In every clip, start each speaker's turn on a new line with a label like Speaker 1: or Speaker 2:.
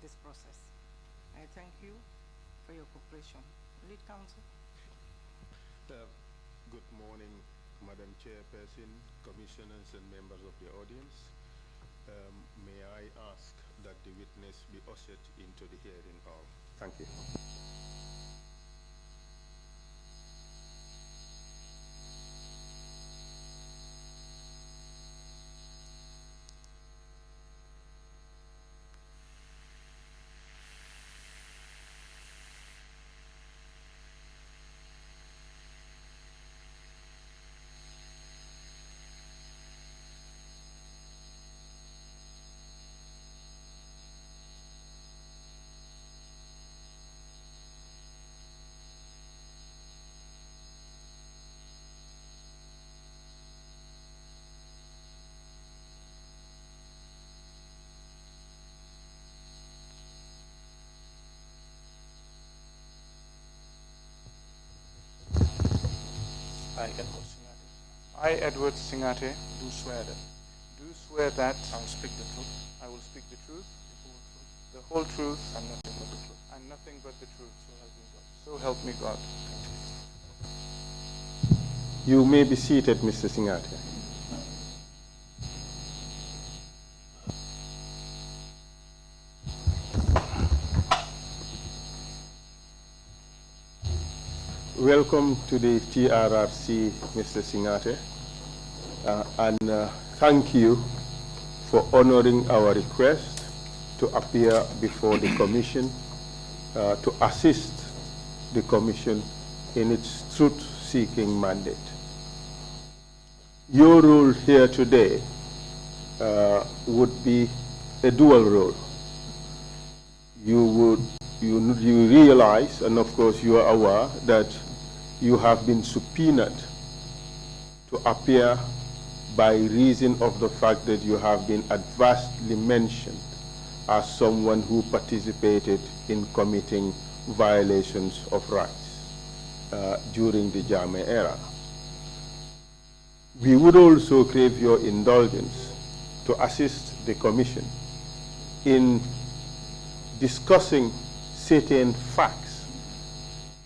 Speaker 1: this process. I thank you for your cooperation. Lead counsel.
Speaker 2: Uh, Good morning, Madam Chairperson, commissioners and members of the audience. May I ask that the witness be ushered into the hearing hall? Thank you.
Speaker 3: I, Edward Singhate,
Speaker 4: Do swear that
Speaker 3: do swear that
Speaker 4: I will speak the truth,
Speaker 3: I will speak the truth,
Speaker 4: the whole truth,
Speaker 3: the whole truth,
Speaker 4: and nothing but the truth.
Speaker 3: and nothing but the truth.
Speaker 4: So help me God.
Speaker 3: So help me God.
Speaker 2: You may be seated, Mr. Singhate. Welcome to the TRRC, Mr. Singhate, and thank you for honoring our request to appear before the Commission to assist the Commission in its truth-seeking mandate. Your role here today would be a dual role. You realize, and of course you are aware, that you have been subpoenaed to appear by reason of the fact that you have been adversely mentioned as someone who participated in committing violations of rights during the Jammeh era. We would also crave your indulgence to assist the Commission in discussing certain facts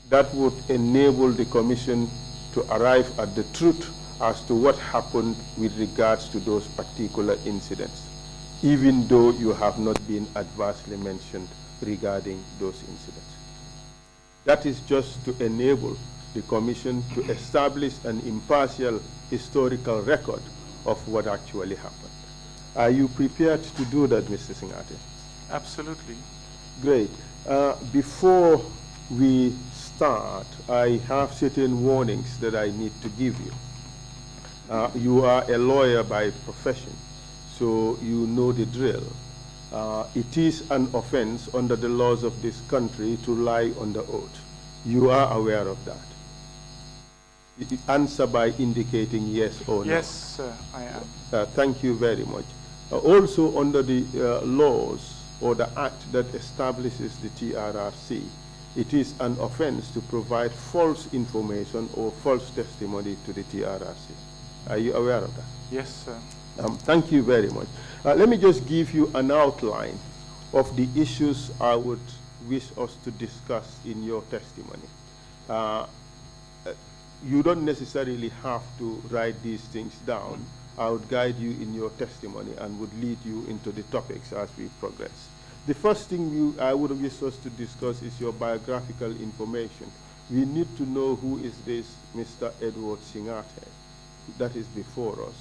Speaker 2: that would enable the Commission to arrive at the truth as to what happened with regards to those particular incidents, even though you have not been adversely mentioned regarding those incidents. That is just to enable the Commission to establish an impartial historical record of what actually happened. Are you prepared to do that, Mr. Singhate?
Speaker 3: Absolutely.
Speaker 2: Great. Before we start, I have certain warnings that I need to give you. You are a lawyer by profession, so you know the drill. It is an offense under the laws of this country to lie under oath. You are aware of that. Answer by indicating yes or no.
Speaker 3: Yes, sir, I am.
Speaker 2: Thank you very much. Also, under the laws or the act that establishes the TRRC, it is an offense to provide false information or false testimony to the TRRC. Are you aware of that?
Speaker 3: Yes, sir.
Speaker 2: Thank you very much. Let me just give you an outline of the issues I would wish us to discuss in your testimony. You don't necessarily have to write these things down. I would guide you in your testimony and would lead you into the topics as we progress. The first thing I would wish us to discuss is your biographical information. We need to know who is this Mr. Edward Singhate that is before us.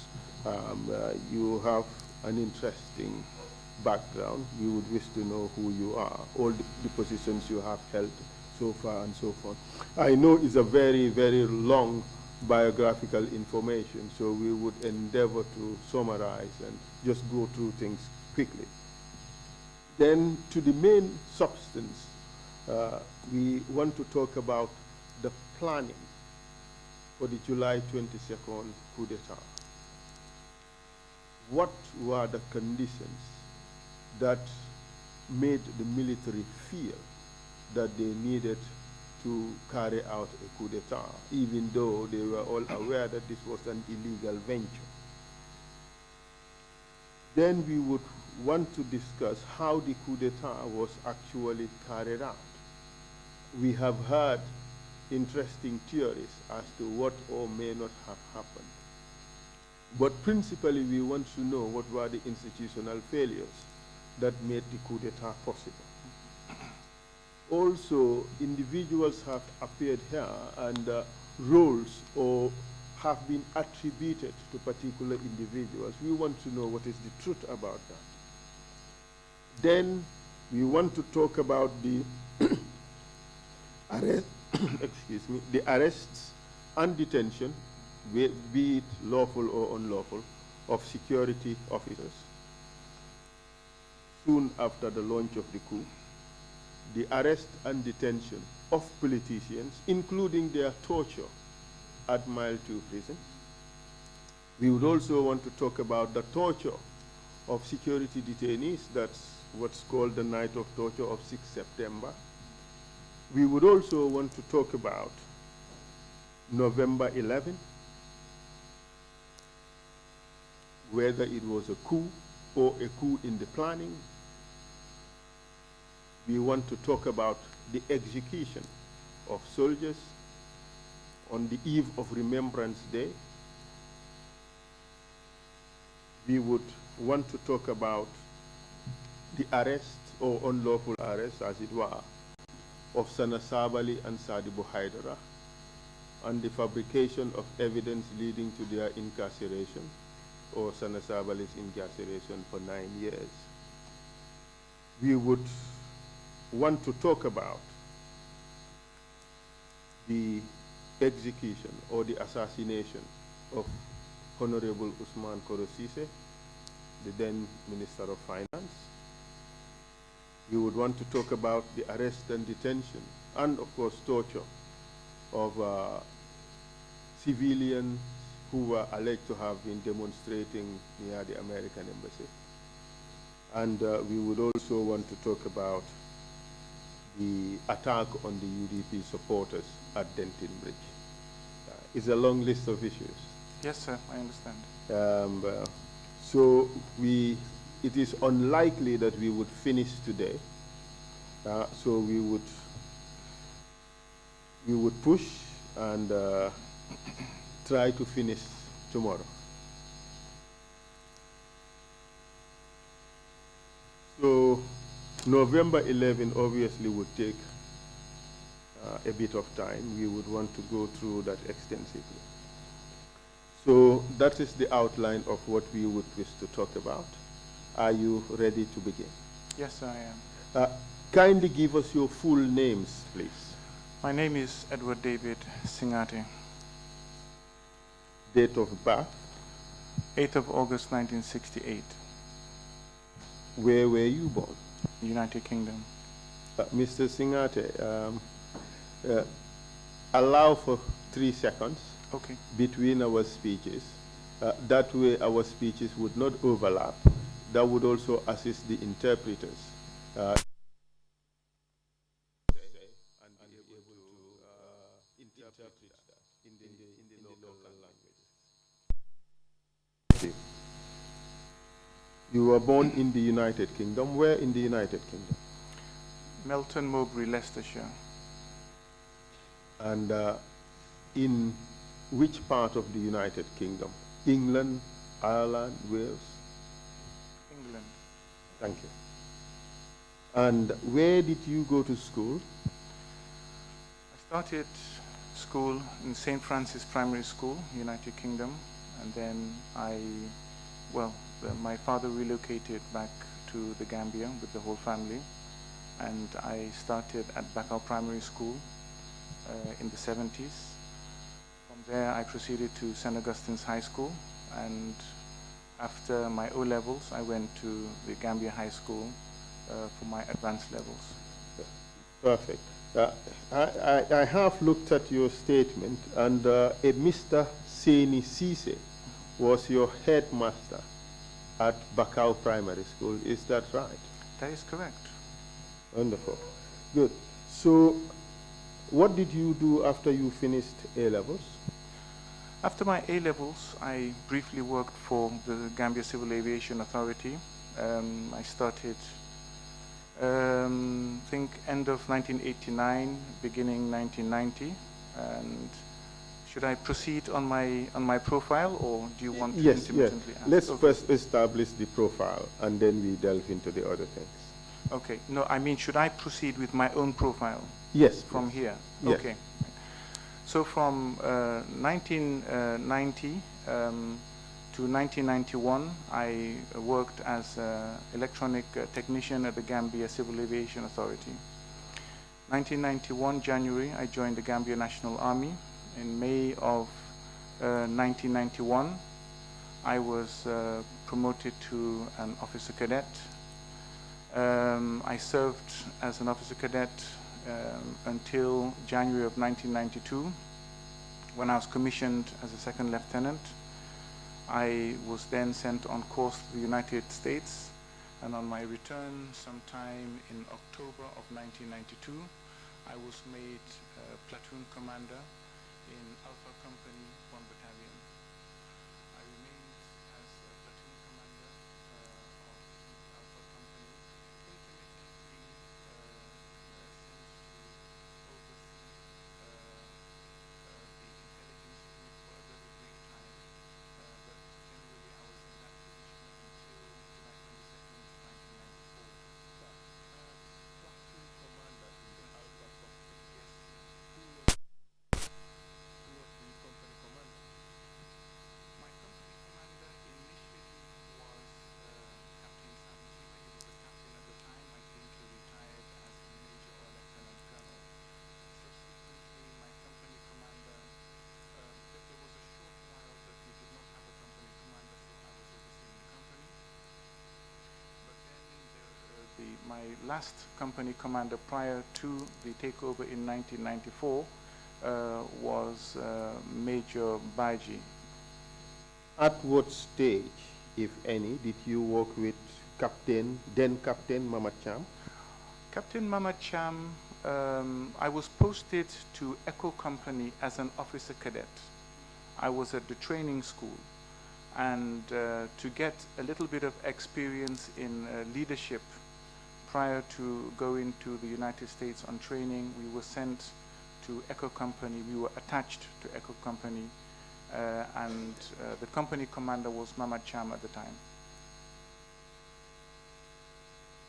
Speaker 2: You have an interesting background. We would wish to know who you are, all the positions you have held so far and so forth. I know it's a very, very long biographical information, so we would endeavor to summarize and just go through things quickly. Then to the main substance, we want to talk about the planning for the July 22nd coup d'etat. What were the conditions that made the military feel that they needed to carry out a coup d'etat, even though they were all aware that this was an illegal venture? Then we would want to discuss how the coup d'etat was actually carried out. We have heard interesting theories as to what or may not have happened. But principally, we want to know what were the institutional failures that made the coup d'etat possible. Also, individuals have appeared here and roles or have been attributed to particular individuals. We want to know what is the truth about that. Then we want to talk about the arrest, excuse me, the arrests and detention, be it lawful or unlawful, of security officers soon after the launch of the coup, the arrest and detention of politicians, including their torture at Mile 2 prison. We would also want to talk about the torture of security detainees. That's what's called the Night of Torture of 6 September. We would also want to talk about November 11, whether it was a coup or a coup in the planning. We want to talk about the execution of soldiers on the eve of Remembrance Day. We would want to talk about the arrest or unlawful arrest, as it were, of Sana Sabali and Sadibu Haidara, and the fabrication of evidence leading to their incarceration, or Sana Sabali's incarceration for 9 years. We would want to talk about the execution or the assassination of Honorable Usman Korosise, the then Minister of Finance. We would want to talk about the arrest and detention and, of course, torture of civilians who were alleged to have been demonstrating near the American embassy. And we would also want to talk about the attack on the UDP supporters at Denton Bridge. It's a long list of issues.
Speaker 3: Yes, sir, I understand.
Speaker 2: So it is unlikely that we would finish today. So we would push and try to finish tomorrow. So November 11 obviously would take a bit of time. We would want to go through that extensively. So that is the outline of what we would wish to talk about. Are you ready to begin?
Speaker 3: Yes, sir, I am.
Speaker 2: Kindly give us your full names, please.
Speaker 3: My name is Edward David Singhateh.
Speaker 2: Date of birth?
Speaker 3: 8th of August 1968.
Speaker 2: Where were you born?
Speaker 3: United Kingdom.
Speaker 2: Mr. Singhateh, allow for 3 seconds.
Speaker 3: Okay.
Speaker 2: Between our speeches. That way our speeches would not overlap. That would also assist the interpreters. And be able to interpret that in the local language. You were born in the United Kingdom. Where in the United Kingdom?
Speaker 3: Melton Mowbray, Leicestershire.
Speaker 2: And in which part of the United Kingdom? England, Ireland, Wales?
Speaker 3: England.
Speaker 2: Thank you. And where did you go to school?
Speaker 3: I started school in St. Francis Primary School, United Kingdom, and then my father relocated back to the Gambia with the whole family, and I started at Bakau Primary School in the 70s. From there, I proceeded to St. Augustine's High School, and after my O-levels, I went to the Gambia High School for my advanced levels.
Speaker 2: Perfect. I have looked at your statement, and a Mr. Seni Sise was your headmaster at Bakau Primary School. Is that right?
Speaker 3: That is correct.
Speaker 2: Wonderful. Good. So, what did you do after you finished A-levels?
Speaker 3: After my A-levels, I briefly worked for the Gambia Civil Aviation Authority I started, think end of 1989, beginning 1990. And should I proceed on my profile, or do you want to
Speaker 2: Yes, yes.
Speaker 3: intermittently ask?
Speaker 2: Let's
Speaker 3: Okay.
Speaker 2: first establish the profile, and then we delve into the other things.
Speaker 3: Okay. No, I mean, should I proceed with my own profile?
Speaker 2: Yes.
Speaker 3: From
Speaker 2: please.
Speaker 3: here?
Speaker 2: Yes.
Speaker 3: Okay. So from 1990 to 1991, I worked as an electronic technician at the Gambia Civil Aviation Authority. 1991, January, I joined the Gambia National Army. In May of 1991, I was promoted to an officer cadet. I served as an officer cadet until January of 1992, when I was commissioned as a second lieutenant. I was then sent on course to the United States, and on my return sometime in October of 1992, I was made platoon commander in Alpha Company 1 Battalion. I remained as a platoon commander of the Alpha Company, intermittently sent to oversee the intelligence unit for a very brief time, but generally I was in that position until July 22nd, 1994.
Speaker 2: Platoon commander in the Alpha Company.
Speaker 3: Yes.
Speaker 2: Who was the company commander?
Speaker 3: My company commander initially was Captain Savijiva. He was a captain at the time. I think he retired as a major or lieutenant colonel. Subsequently, my company commander, there was a short while that we did not have a company commander, so I was overseeing the company. But then my last company commander prior to the takeover in 1994 was Major Baji.
Speaker 2: At what stage, if any, did you work with then Captain Mama Cham?
Speaker 3: Captain Mama Cham, I was posted to Echo Company as an officer cadet. I was at the training school, and to get a little bit of experience in leadership prior to going to the United States on training, we were sent to Echo Company. We were attached to Echo Company, and the company commander was Mama Cham at the time.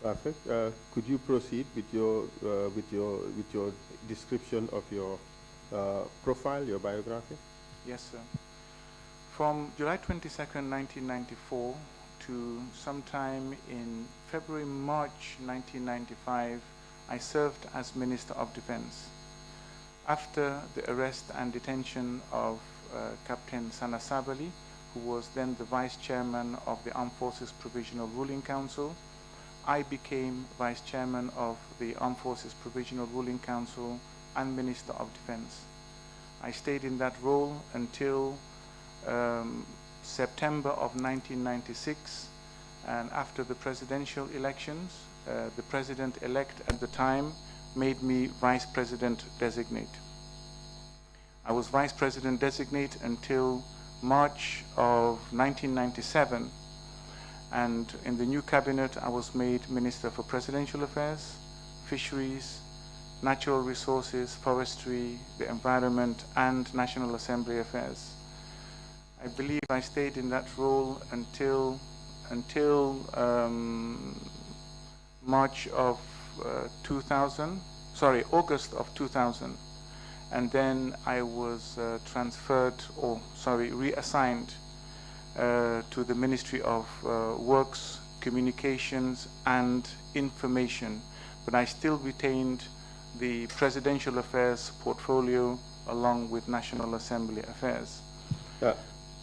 Speaker 2: Perfect. Could you proceed with your description of your profile, your biography?
Speaker 3: Yes, sir. From July 22nd, 1994 to sometime in February, March 1995, I served as Minister of Defense. After the arrest and detention of Captain Sana Sabali, who was then the Vice Chairman of the Armed Forces Provisional Ruling Council, I became Vice Chairman of the Armed Forces Provisional Ruling Council and Minister of Defense. I stayed in that role until September of 1996, and after the presidential elections, the president-elect at the time made me Vice President Designate. I was Vice President Designate until March of 1997, and in the new cabinet I was made Minister for Presidential Affairs, Fisheries, Natural Resources, Forestry, the Environment, and National Assembly Affairs. I believe I stayed in that role until March of 2000, sorry, August of 2000. And then I was reassigned to the Ministry of Works, Communications, and Information. But I still retained the Presidential Affairs portfolio along with National Assembly Affairs.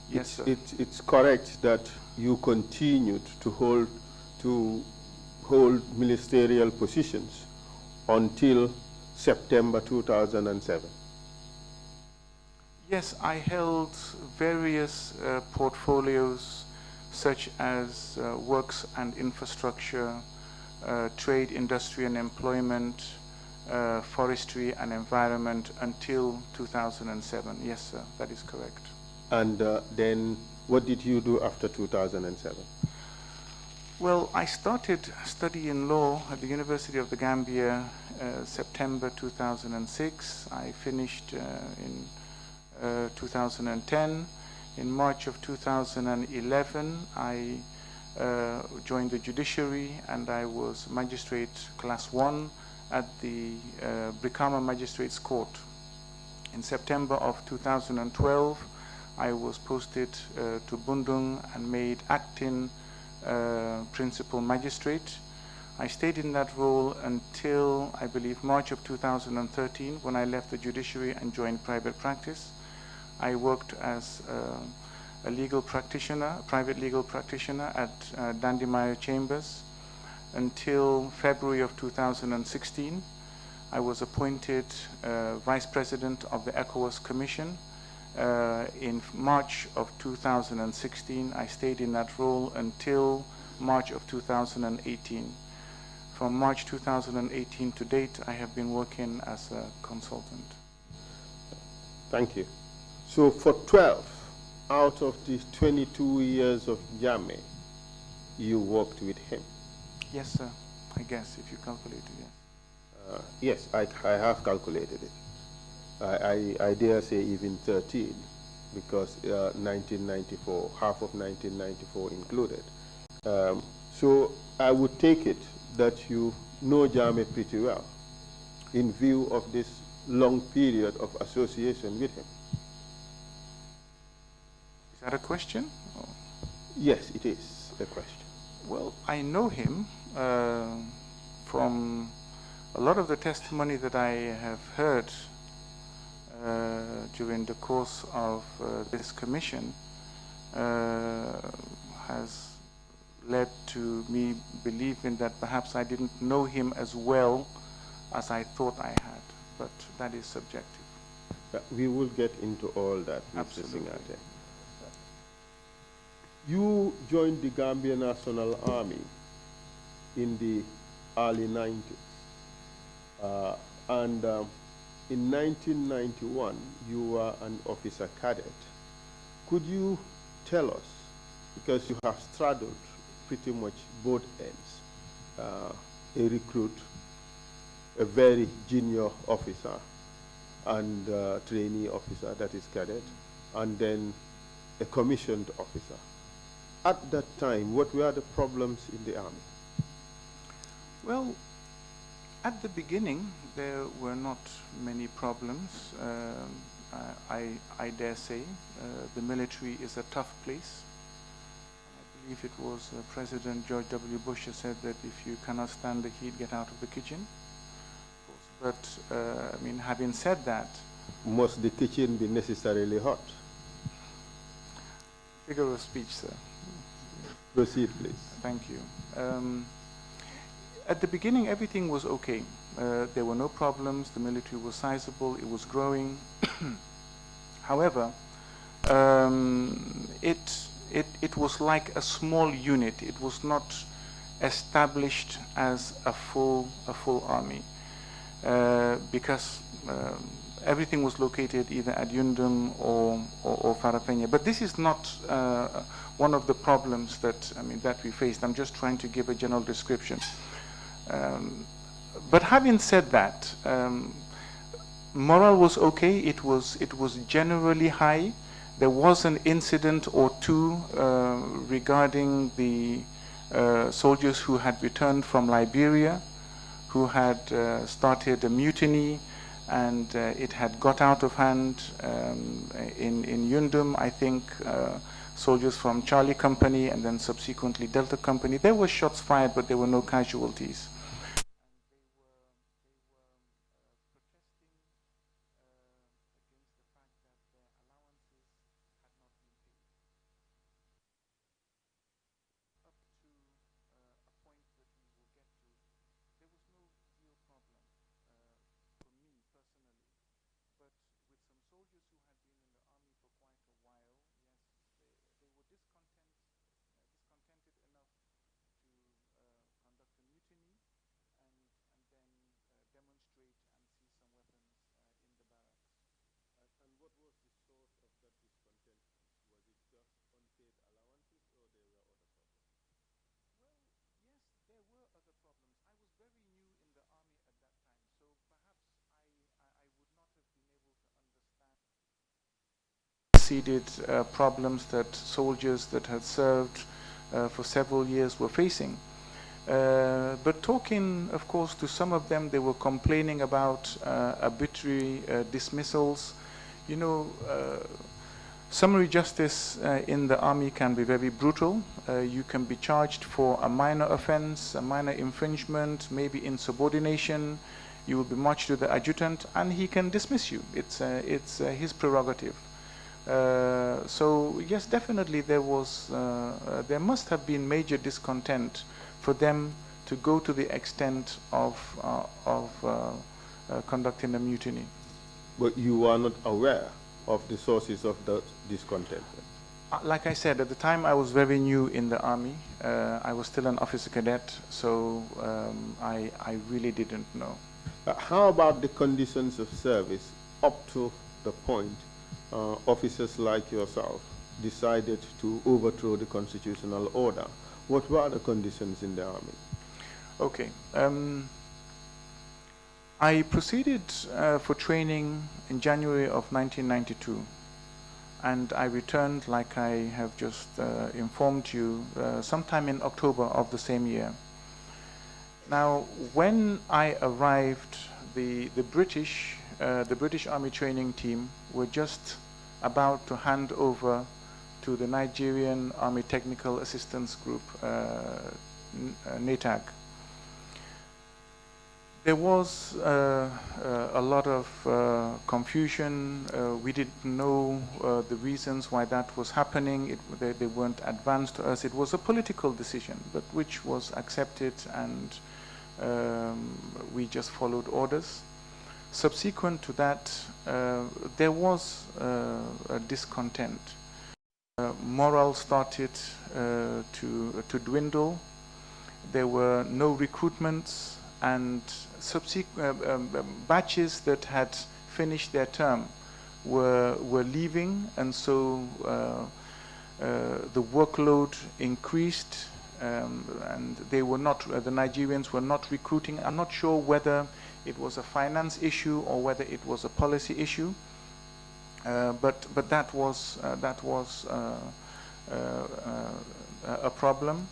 Speaker 3: Yes, sir.
Speaker 2: It's correct that you continued to hold ministerial positions until September 2007.
Speaker 3: Yes, I held various portfolios such as works and infrastructure, trade, industry and employment, forestry and environment until 2007. Yes, sir, that is correct.
Speaker 2: And then what did you do after 2007?
Speaker 3: Well, I started studying law at the University of the Gambia September 2006. I finished in 2010. In March of 2011, I joined the judiciary and I was magistrate class 1 at the Brikama Magistrates Court. In September of 2012, I was posted to Bundung and made acting principal magistrate. I stayed in that role until, I believe, March of 2013, when I left the judiciary and joined private practice. I worked as a legal practitioner, a private legal practitioner at Dandimayo Chambers until February of 2016. I was appointed Vice President of the ECOWAS Commission. In March of 2016, I stayed in that role until March of 2018. From March 2018 to date, I have been working as a consultant.
Speaker 2: Thank you. So for 12 out of these 22 years of Jame, you worked with him?
Speaker 3: Yes, sir. I guess, if you calculate it, yes.
Speaker 2: Yes, I have calculated it. I dare say even 13, because 1994, half of 1994 included. So I would take it that you know Jame pretty well in view of this long period of association with him.
Speaker 3: Is that a question? Or?
Speaker 2: Yes, it is a question.
Speaker 3: Well, I know him from a lot of the testimony that I have heard during the course of this commission has led to me believing that perhaps I didn't know him as well as I thought I had, but that is subjective.
Speaker 2: We will get into all that, Mr.
Speaker 3: Absolutely.
Speaker 2: Singhateh. You joined the Gambia National Army in the early 90s. In 1991, you were an officer cadet. Could you tell us, because you have straddled pretty much both ends, a recruit, a very junior officer, and trainee officer, that is cadet, and then a commissioned officer. At that time, what were the problems in the army?
Speaker 3: Well, at the beginning, there were not many problems. I dare say the military is a tough place. I believe it was President George W. Bush who said that if you cannot stand the heat, get out of the kitchen. But, I mean, having said that...
Speaker 2: Must the kitchen be necessarily hot?
Speaker 3: Figure of speech, sir.
Speaker 2: Proceed, please.
Speaker 3: Thank you. At the beginning, everything was okay. There were no problems. The military was sizable. It was growing. However, it was like a small unit. It was not established as a full army because everything was located either at Yundum or Farafenni. But this is not one of the problems that we faced. I'm just trying to give a general description. But having said that, morale was okay. It was generally high. There was an incident or two regarding the soldiers who had returned from Liberia, who had started a mutiny, and it had got out of hand in Yundum. I think soldiers from Charlie Company and then subsequently Delta Company. There were shots fired, but there were no casualties. Discontented enough to conduct a mutiny. preceded problems that soldiers that had served for several years were facing. But talking, of course, to some of them, they were complaining about arbitrary dismissals. You know, summary justice in the army can be very brutal. You can be charged for a minor offense, a minor infringement, maybe insubordination. You will be marched to the adjutant, and he can dismiss you. It's his prerogative. So yes, definitely there must have been major discontent for them to go to the extent of conducting a mutiny.
Speaker 2: But you are not aware of the sources of that discontent?
Speaker 3: Like I said, at the time I was very new in the army. I was still an officer cadet, so I really didn't know.
Speaker 2: How about the conditions of service up to the point officers like yourself decided to overthrow the constitutional order? What were the conditions in the army?
Speaker 3: Okay. I proceeded for training in January of 1992, and I returned, like I have just informed you, sometime in October of the same year. Now, when I arrived, the British Army training team were just about to hand over to the Nigerian Army Technical Assistance Group, NATAG. There was a lot of confusion. We didn't know the reasons why that was happening. They weren't advanced to us. It was a political decision, but which was accepted, and we just followed orders. Subsequent to that, there was a discontent. Morale started to dwindle. There were no recruitments, and subsequent batches that had finished their term were leaving, and so the workload increased, and they were not. The Nigerians were not recruiting. I'm not sure whether it was a finance issue or whether it was a policy issue, but that was a problem.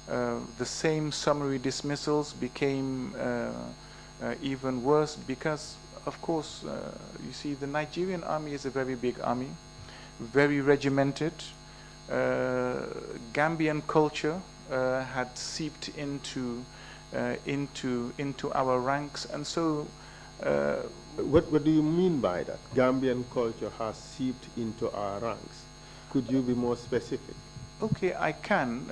Speaker 3: The same summary dismissals became even worse because, of course, you see, the Nigerian army is a very big army, very regimented. Gambian culture had seeped into our ranks, and so.
Speaker 2: What do you mean by that? Gambian culture has seeped into our ranks. Could you be more specific?
Speaker 3: Okay, I can,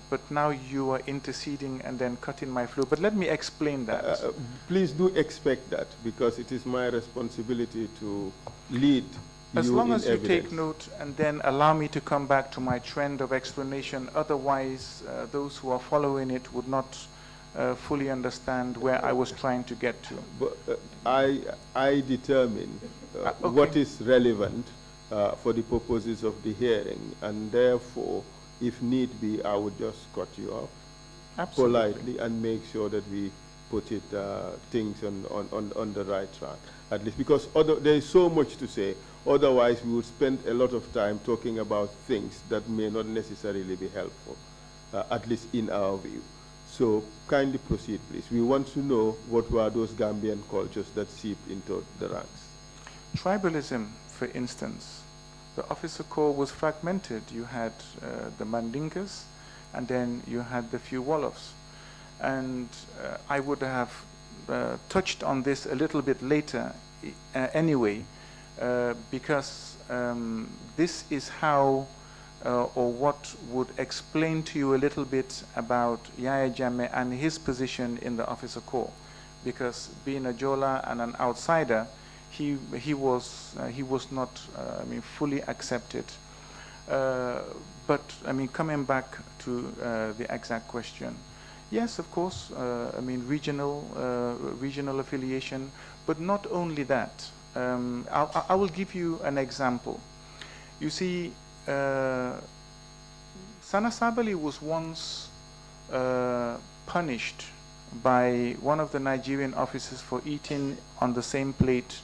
Speaker 3: but now you are interceding and then cutting my flow. But let me explain that.
Speaker 2: Please do expect that, because it is my responsibility to lead
Speaker 3: as
Speaker 2: you
Speaker 3: long
Speaker 2: in
Speaker 3: as you
Speaker 2: evidence.
Speaker 3: take note and then allow me to come back to my trend of explanation. Otherwise, those who are following it would not fully understand where I was trying to get to.
Speaker 2: But I determine
Speaker 3: okay.
Speaker 2: what is relevant for the purposes of the hearing, and therefore, if need be, I would just cut you off. Absolutely. Politely, and make sure that we put it things on the right track, at least, because there is so much to say. Otherwise, we would spend a lot of time talking about things that may not necessarily be helpful, at least in our view. So kindly proceed, please. We want to know what were those Gambian cultures that seeped into the ranks.
Speaker 3: Tribalism, for instance. The officer corps was fragmented. You had the Mandinkas, and then you had the few Wolofs. And I would have touched on this a little bit later anyway, because this is how or what would explain to you a little bit about Yaya Jammeh and his position in the officer corps. Because being a Jola and an outsider, he was not fully accepted. But coming back to the exact question, yes, of course, regional affiliation, but not only that. I will give you an example. You see, Sana Sabali was once punished by one of the Nigerian officers for eating on the same plate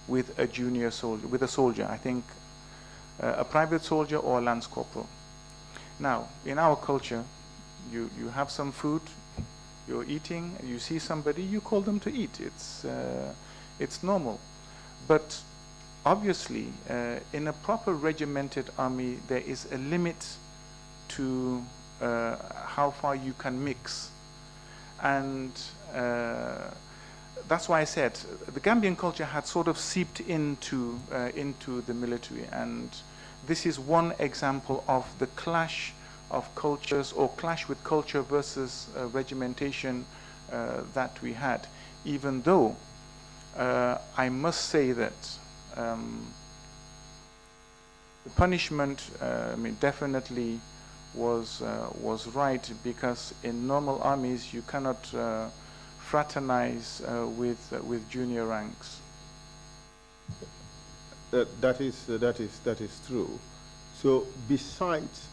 Speaker 3: with a junior soldier, with a soldier. I think a private soldier or a lance corporal. Now, in our culture, you have some food, you're eating, you see somebody, you call them to eat. It's normal. But obviously, in a proper regimented army, there is a limit to how far you can mix. And that's why I said the Gambian culture had sort of seeped into the military, and this is one example of the clash of cultures, or clash with culture versus regimentation that we had. Even though I must say that the punishment, I mean, definitely was right, because in normal armies you cannot fraternize with junior ranks.
Speaker 2: That is true. So besides,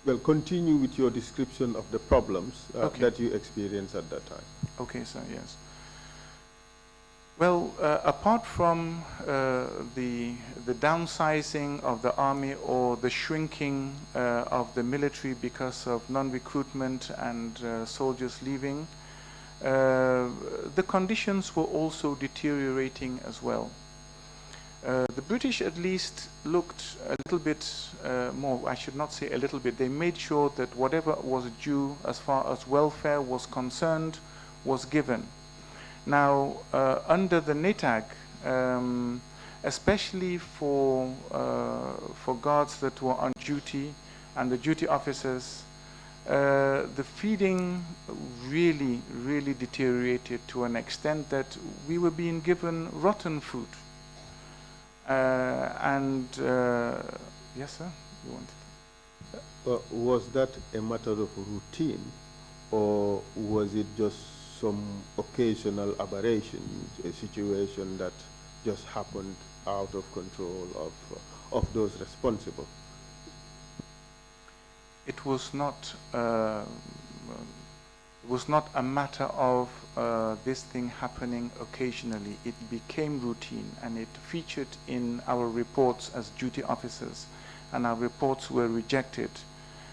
Speaker 2: well, continue with your description of the problems
Speaker 3: Okay.
Speaker 2: that you experienced at that time.
Speaker 3: Okay, sir, yes. Well, apart from the downsizing of the army, or the shrinking of the military because of non-recruitment and soldiers leaving, the conditions were also deteriorating as well. The British at least looked a little bit more, I should not say a little bit, they made sure that whatever was due as far as welfare was concerned was given. Now, under the NATAG, especially for guards that were on duty and the duty officers, the feeding really deteriorated to an extent that we were being given rotten food. Yes, sir, you wanted?
Speaker 2: Was that a matter of routine, or was it just some occasional aberration, a situation that just happened out of control of those responsible?
Speaker 3: It was not a matter of this thing happening occasionally. It became routine, and it featured in our reports as duty officers, and our reports were rejected,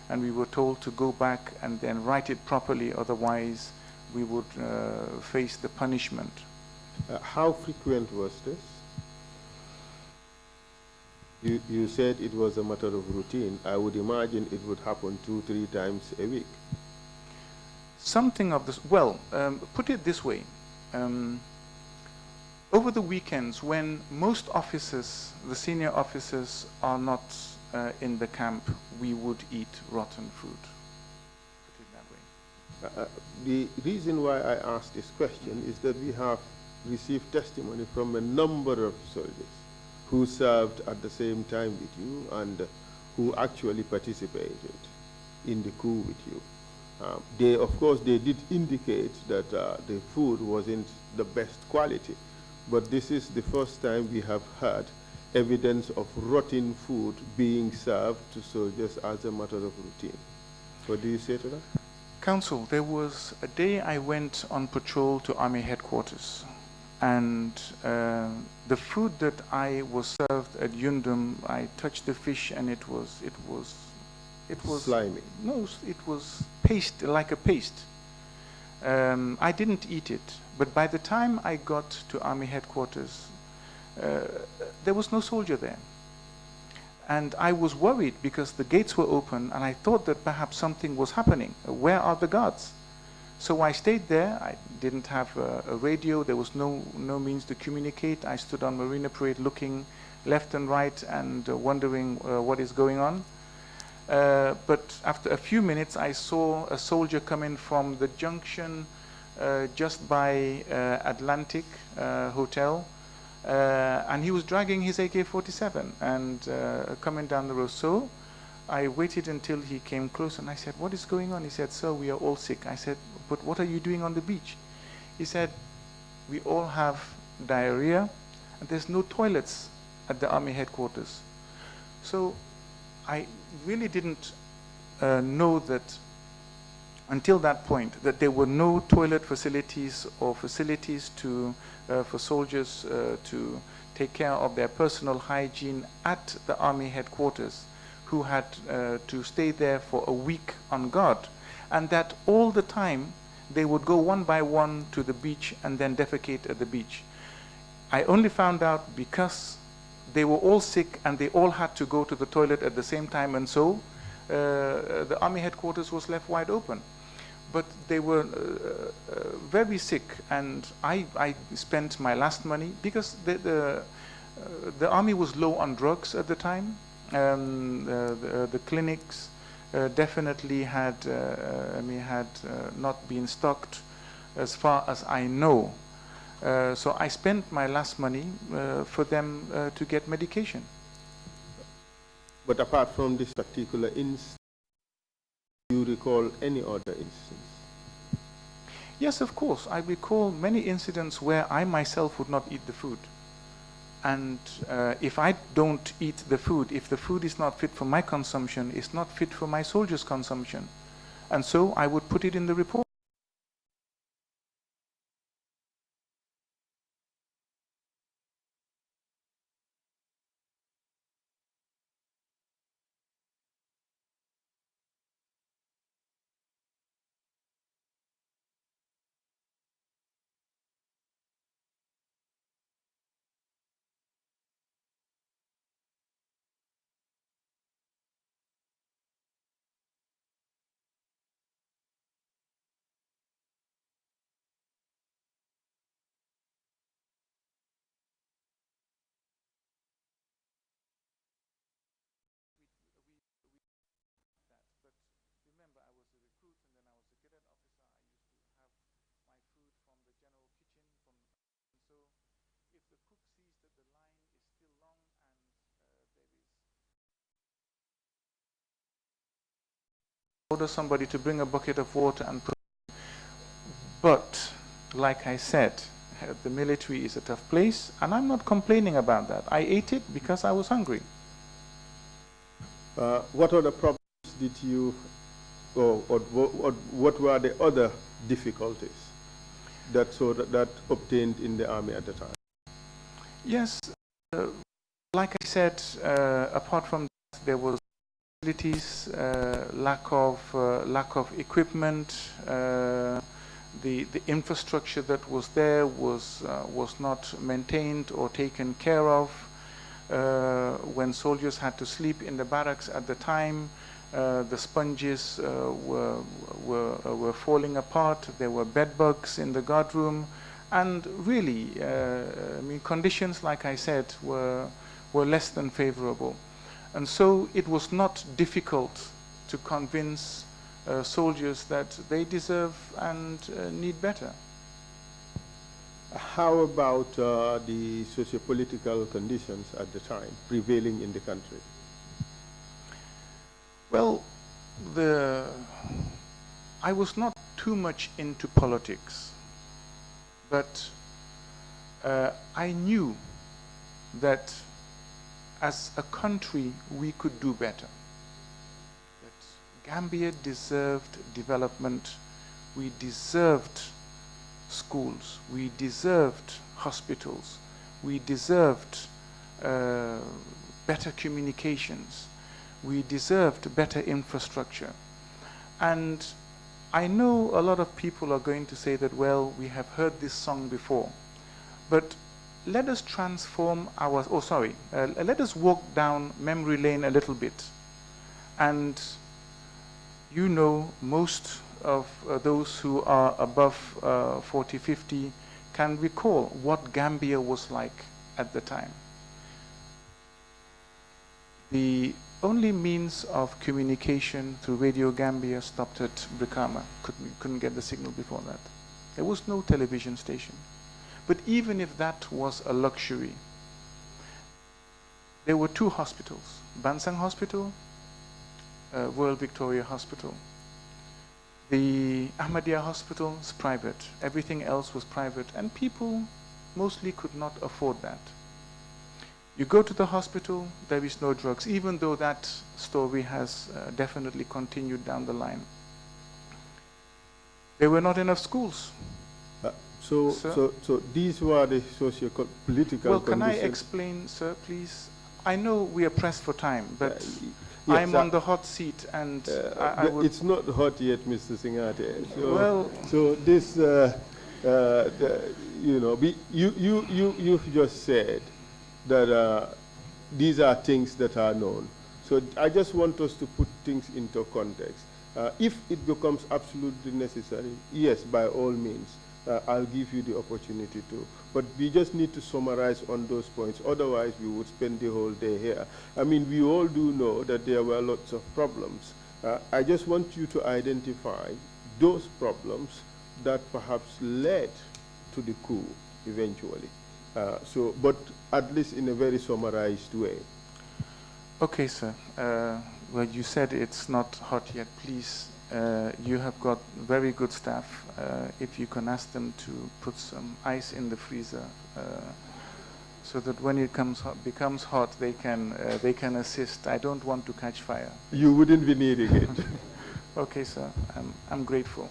Speaker 3: and we were told to go back and then write it properly, otherwise we would face the punishment.
Speaker 2: How frequent was this? You said it was a matter of routine. I would imagine it would happen 2-3 times a week.
Speaker 3: Something of this, well, put it this way. Over the weekends, when most officers, the senior officers, are not in the camp, we would eat rotten food. Put it that way.
Speaker 2: The reason why I asked this question is that we have received testimony from a number of soldiers who served at the same time with you and who actually participated in the coup with you. Of course, they did indicate that the food wasn't the best quality, but this is the first time we have heard evidence of rotten food being served to soldiers as a matter of routine. What do you say to that?
Speaker 3: Counsel, there was a day I went on patrol to Army headquarters, and the food that I was served at Yundum, I touched the fish and it was
Speaker 2: slimy.
Speaker 3: No, it was paste, like a paste. I didn't eat it, but by the time I got to Army headquarters, there was no soldier there. And I was worried because the gates were open and I thought that perhaps something was happening. Where are the guards? So I stayed there. I didn't have a radio. There was no means to communicate. I stood on Marina Parade looking left and right and wondering what is going on. But after a few minutes, I saw a soldier come in from the junction just by Atlantic Hotel. And he was dragging his AK-47 and coming down the road. So I waited until he came close and I said, "What is going on?" He said, "Sir, we are all sick." I said, "But what are you doing on the beach?" He said, "We all have diarrhea and there's no toilets at the Army headquarters." So I really didn't know that until that point, that there were no toilet facilities or facilities to, for soldiers to take care of their personal hygiene at the army headquarters, who had to stay there for a week on guard, and that all the time they would go one by one to the beach and then defecate at the beach. I only found out because they were all sick and they all had to go to the toilet at the same time, and so the army headquarters was left wide open. But they were very sick, and I spent my last money because the army was low on drugs at the time. The clinics definitely had not been stocked as far as I know. So I spent my last money for them to get medication.
Speaker 2: But apart from this particular instance, do you recall any other instance?
Speaker 3: Yes, of course. I recall many incidents where I myself would not eat the food. And if I don't eat the food, if the food is not fit for my consumption, it's not fit for my soldiers' consumption. And so I would put it in the report. Order somebody to bring a bucket of water and put. But like I said, the military is a tough place, and I'm not complaining about that. I ate it because I was hungry.
Speaker 2: What other problems did you, or what were the other difficulties that obtained in the army at the time?
Speaker 3: Yes, like I said, apart from that, there was facilities, lack of equipment. The infrastructure that was there was not maintained or taken care of. When soldiers had to sleep in the barracks at the time, the sponges were falling apart. There were bed bugs in the guard room, and really, I mean, conditions, like I said, were less than favorable. And so it was not difficult to convince soldiers that they deserve and need better.
Speaker 2: How about the socio-political conditions at the time prevailing in the country?
Speaker 3: Well, I was not too much into politics, but I knew that as a country we could do better. That Gambia deserved development, we deserved schools, we deserved hospitals, we deserved better communications, we deserved better infrastructure. And I know a lot of people are going to say that, well, we have heard this song before, but let us transform our, let us walk down memory lane a little bit. And you know, most of those who are above 40, 50 can recall what Gambia was like at the time. The only means of communication through Radio Gambia stopped at Brikama. Couldn't get the signal before that. There was no television station. But even if that was a luxury, there were two hospitals, Bansang Hospital, Royal Victoria Hospital. The Ahmadiyya Hospital is private. Everything else was private, and people mostly could not afford that. You go to the hospital, there is no drugs, even though that story has definitely continued down the line. There were not enough schools.
Speaker 2: So these were the socio-political
Speaker 3: Well, can I
Speaker 2: conditions.
Speaker 3: explain, sir, please? I know we are pressed for time, but
Speaker 2: yes,
Speaker 3: I'm on the hot seat, and I would...
Speaker 2: It's not hot yet, Mr. Singhateh. So,
Speaker 3: well,
Speaker 2: so this, you know, you've just said that these are things that are known. So I just want us to put things into context. If it becomes absolutely necessary, yes, by all means, I'll give you the opportunity to. But we just need to summarize on those points. Otherwise, we would spend the whole day here. I mean, we all do know that there were lots of problems. I just want you to identify those problems that perhaps led to the coup eventually. But at least in a very summarized way.
Speaker 3: Okay, sir. Well, you said it's not hot yet. Please, you have got very good staff. If you can ask them to put some ice in the freezer, so that when it becomes hot, they can assist. I don't want to catch fire.
Speaker 2: You wouldn't be needing it.
Speaker 3: Okay, sir. I'm grateful.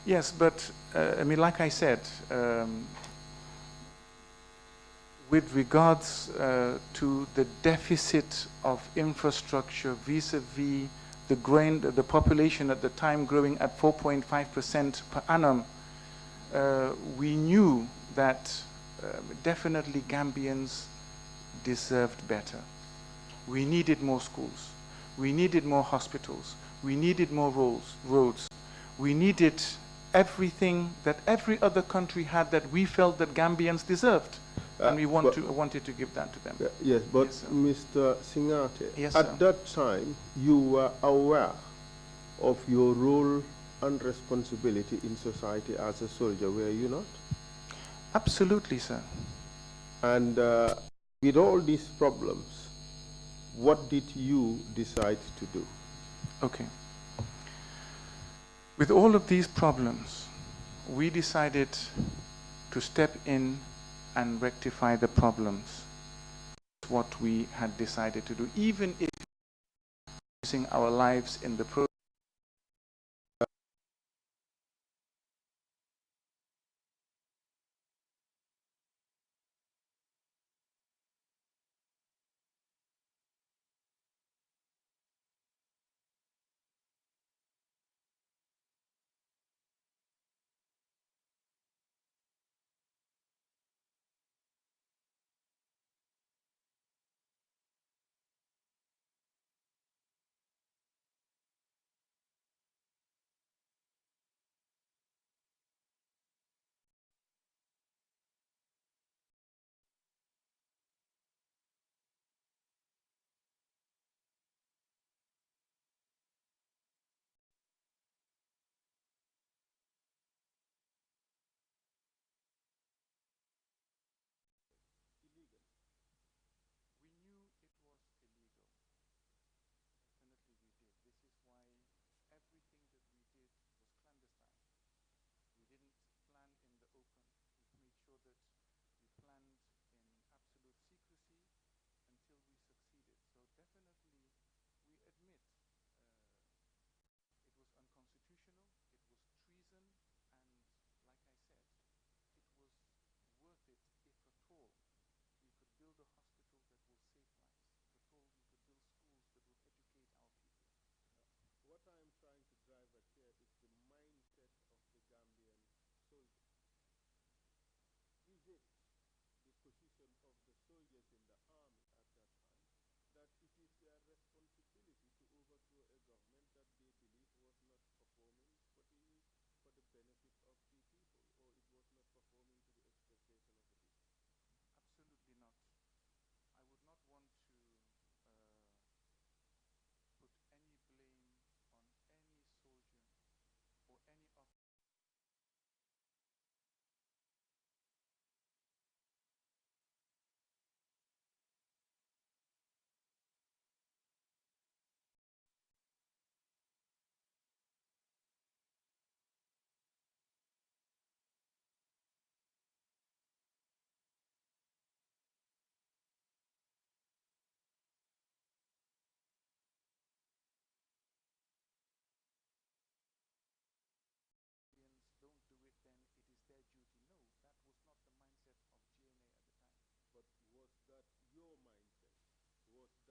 Speaker 3: Yes, but I mean, like I said, with regards to the deficit of infrastructure vis-a-vis the population at the time growing at 4.5% per annum, we knew that definitely Gambians deserved better. We needed more schools. We needed more hospitals. We needed more roads. We needed everything that every other country had that we felt that Gambians deserved. And we wanted to give that to them.
Speaker 2: Yes, but
Speaker 3: yes,
Speaker 2: Mr. Singhate,
Speaker 3: yes,
Speaker 2: at
Speaker 3: sir.
Speaker 2: that time, you were aware of your role and responsibility in society as a soldier, were you not?
Speaker 3: Absolutely, sir.
Speaker 2: And with all these problems, what did you decide to do?
Speaker 3: Okay. With all of these problems, we decided to step in and rectify the problems. That's what we had decided to do, even if losing our lives in the process.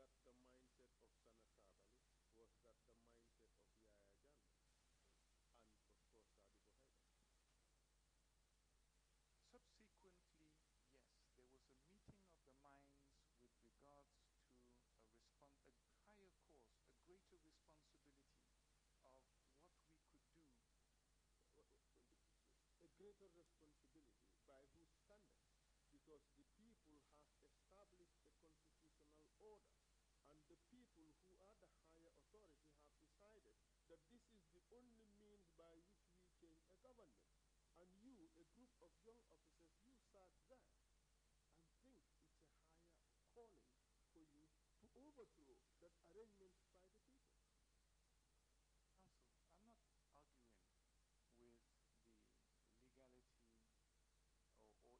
Speaker 2: that the mindset of Sana Sabali? Was that the mindset of Yaya Jammeh? And of course, Sadi Bohaida?
Speaker 3: Subsequently, yes, there was a meeting of the minds with regards to a higher course, a greater responsibility of what we could do.
Speaker 2: A greater responsibility by whose standards? Because the people have established a constitutional order, and the people who are the higher authority have decided that this is the only means by which we change a government. And you, a group of young officers, you sat there and think it's a higher calling for you to overthrow that arrangement by the people.
Speaker 3: Council, I'm not arguing with the legality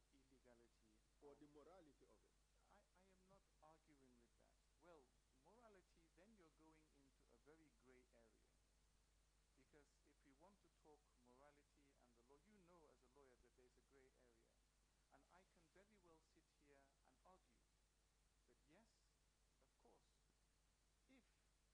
Speaker 3: or illegality.
Speaker 2: Or the morality of it.
Speaker 3: I am not arguing with that. Well, morality, then you're going into a very gray area. Because if we want to talk morality and the law, you know as a lawyer that there's a gray area. And I can very well sit here and argue that yes, of course, if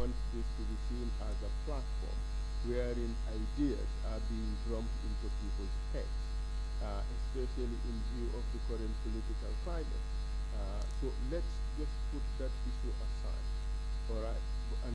Speaker 2: wants this to be seen as a platform wherein ideas are being drummed into people's heads, especially in view of the current political climate. So let's just put that issue aside, all right? And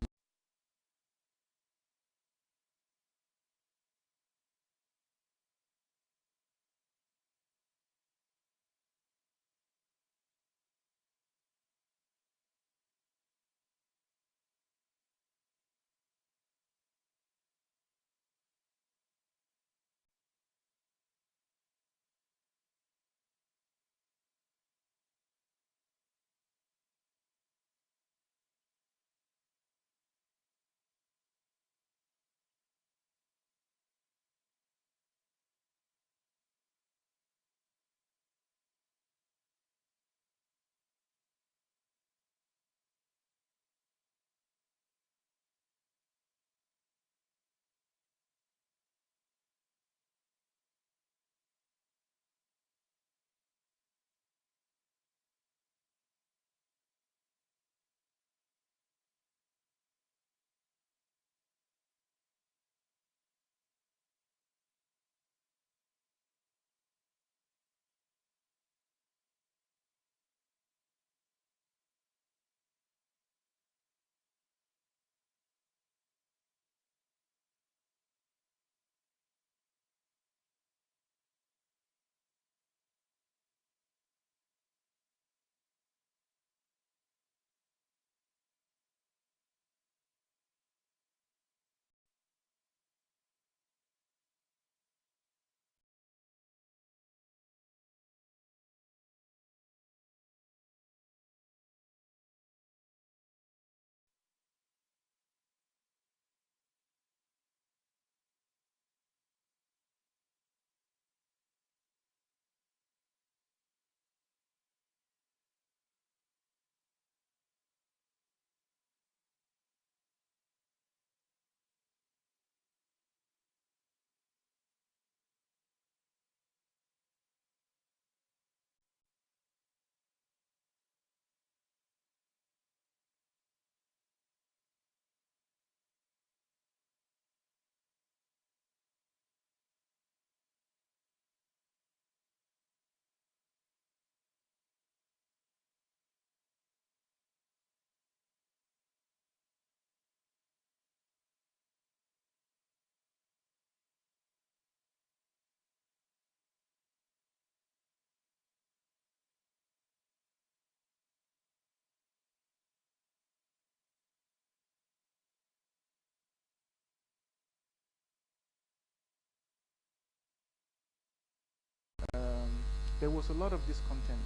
Speaker 3: there was a lot of discontent,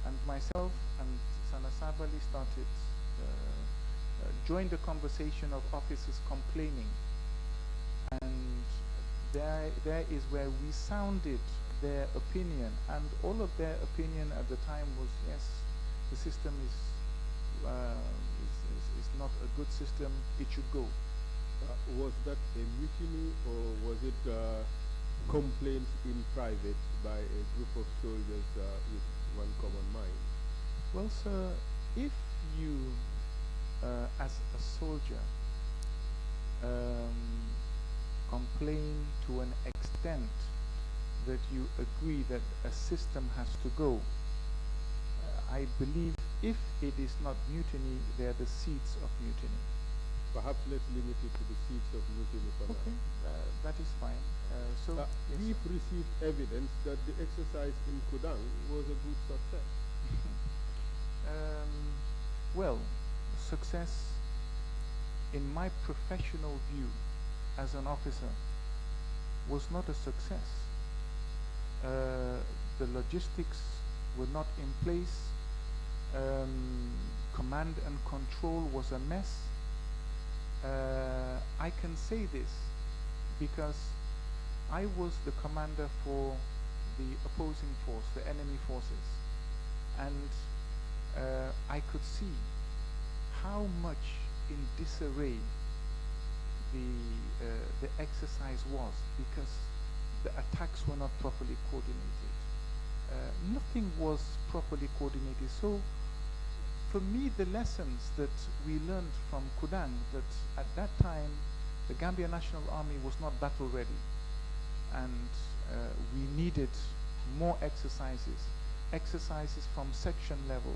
Speaker 3: and myself and Sana Sabali started joined the conversation of officers complaining, and there is where we sounded their opinion, and all of their opinion at the time was, yes, the system is not a good system, it should go.
Speaker 2: Was that a mutiny, or was it complaints in private by a group of soldiers with one common mind?
Speaker 3: Well, sir, if you, as a soldier, complain to an extent that you agree that a system has to go, I believe if it is not mutiny, they are the seeds of mutiny.
Speaker 2: Perhaps let's limit it to the seeds of mutiny for
Speaker 3: okay,
Speaker 2: now.
Speaker 3: that is fine. Yes,
Speaker 2: we've received evidence that the exercise in Kudang was a good success.
Speaker 3: Well, success, in my professional view as an officer, was not a success. The logistics were not in place. Command and control was a mess. I can say this because I was the commander for the opposing force, the enemy forces, and I could see how much in disarray the exercise was, because the attacks were not properly coordinated. Nothing was properly coordinated. So for me, the lessons that we learned from Kudang, that at that time, the Gambia National Army was not battle ready. And we needed more exercises from section level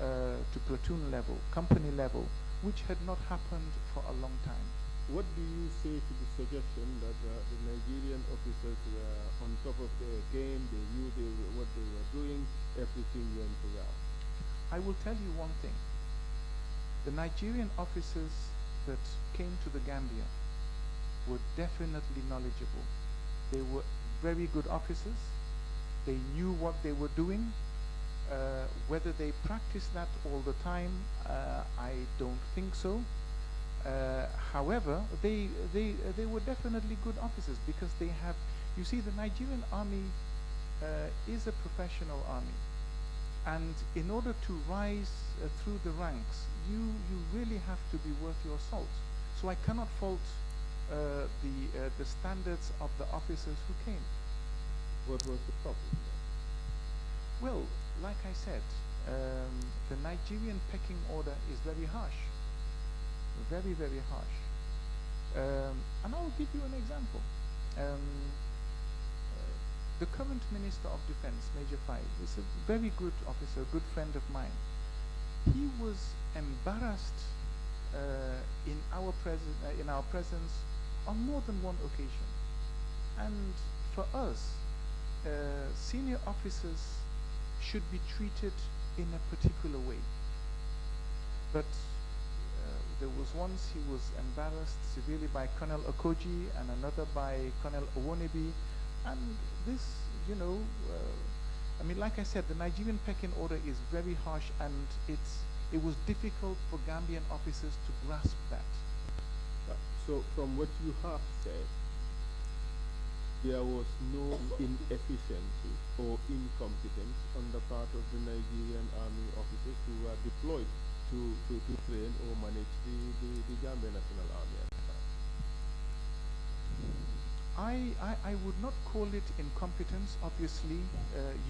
Speaker 3: to platoon level, company level, which had not happened for a long time.
Speaker 2: What do you say to the suggestion that the Nigerian officers were on top of their game, they knew what they were doing, everything went well?
Speaker 3: I will tell you one thing. The Nigerian officers that came to the Gambia were definitely knowledgeable. They were very good officers. They knew what they were doing. Whether they practiced that all the time, I don't think so. However, they were definitely good officers because they have, you see, the Nigerian army is a professional army. And in order to rise through the ranks, you really have to be worth your salt. So I cannot fault the standards of the officers who came.
Speaker 2: What was the problem then?
Speaker 3: Well, like I said, the Nigerian pecking order is very harsh. Very, very harsh. And I'll give you an example. The current Minister of Defense, Major Fai, is a very good officer, a good friend of mine. He was embarrassed in our presence on more than one occasion. And for us, senior officers should be treated in a particular way. But there was once he was embarrassed severely by Colonel Okoji and another by Colonel Owonebi. And this, you know, I mean, like I said, the Nigerian pecking order is very harsh, and it was difficult for Gambian officers to grasp that.
Speaker 2: So from what you have said, there was no inefficiency or incompetence on the part of the Nigerian army officers who were deployed to train or manage the Gambia National Army at the time.
Speaker 3: I would not call it incompetence. Obviously,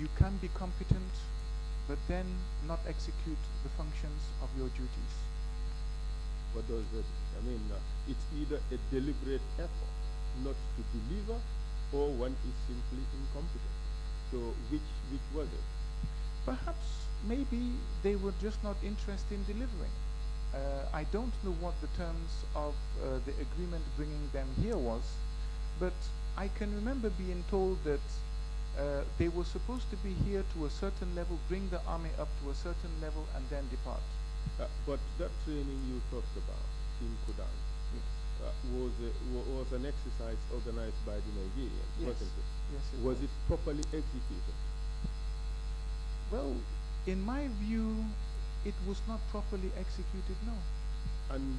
Speaker 3: you can be competent, but then not execute the functions of your duties.
Speaker 2: What does that mean? I mean, it's either a deliberate effort not to deliver, or one is simply incompetent. So which was it?
Speaker 3: Perhaps maybe they were just not interested in delivering. I don't know what the terms of the agreement bringing them here was, but I can remember being told that they were supposed to be here to a certain level, bring the army up to a certain level, and then depart.
Speaker 2: But that training you talked about in Kudang,
Speaker 3: Yes.
Speaker 2: Was an exercise organized by the Nigerians,
Speaker 3: Yes.
Speaker 2: wasn't it?
Speaker 3: Yes, it
Speaker 2: Was it properly executed?
Speaker 3: Well, in my view, it was not properly executed, no.
Speaker 2: And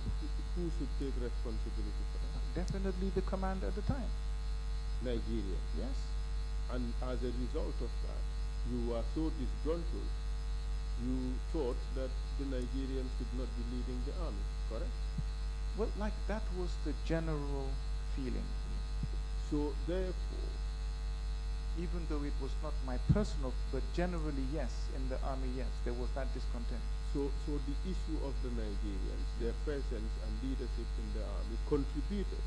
Speaker 2: who should take responsibility for that?
Speaker 3: Definitely the commander at the time.
Speaker 2: Nigeria.
Speaker 3: Yes.
Speaker 2: And as a result of that, you were so disgruntled, you thought that the Nigerians should not be leading the army, correct?
Speaker 3: Well, like that was the general feeling.
Speaker 2: So therefore,
Speaker 3: Even though it was not my personal, but generally, yes, in the army, yes, there was that discontent.
Speaker 2: so the issue of the Nigerians, their presence and leadership in the army contributed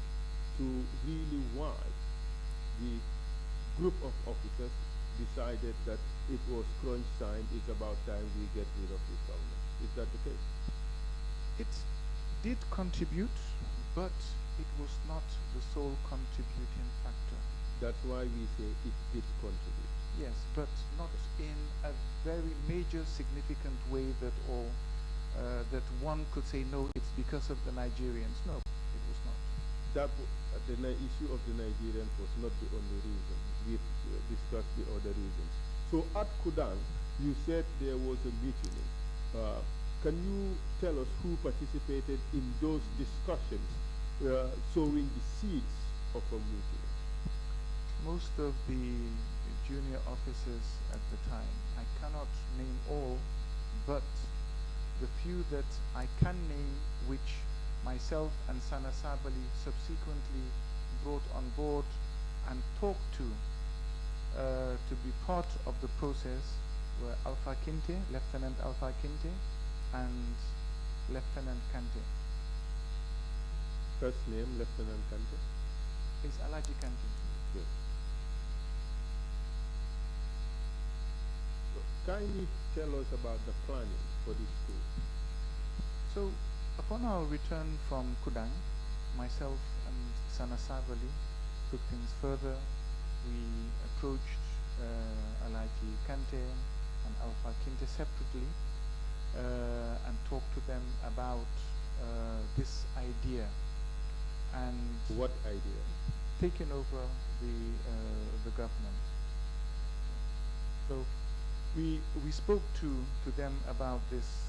Speaker 2: to really why the group of officers decided that it was crunch time, it's about time we get rid of this government. Is that the case?
Speaker 3: It did contribute, but it was not the sole contributing factor.
Speaker 2: That's why we say it did contribute.
Speaker 3: Yes, but not in a very major, significant way that all that one could say, no, it's because of the Nigerians. No, it was not.
Speaker 2: The issue of the Nigerians was not the only reason. We've discussed the other reasons. So at Kudang, you said there was a mutiny. Can you tell us who participated in those discussions, sowing the seeds of a mutiny?
Speaker 3: Most of the junior officers at the time, I cannot name all, but the few that I can name, which myself and Sana Sabali subsequently brought on board and talked to be part of the process, were Alpha Kinte, Lieutenant Alpha Kinte, and Lieutenant Kante.
Speaker 2: First name, Lieutenant Kante.
Speaker 3: It's Alaji Kante.
Speaker 2: Yes. So kindly tell us about the planning for this school.
Speaker 3: So, upon our return from Kudang, myself and Sana Savali took things further. We approached Alaji Kante and Alpha Kinte separately and talked to them about this idea and
Speaker 2: What idea?
Speaker 3: taking over the government. So we spoke to them about this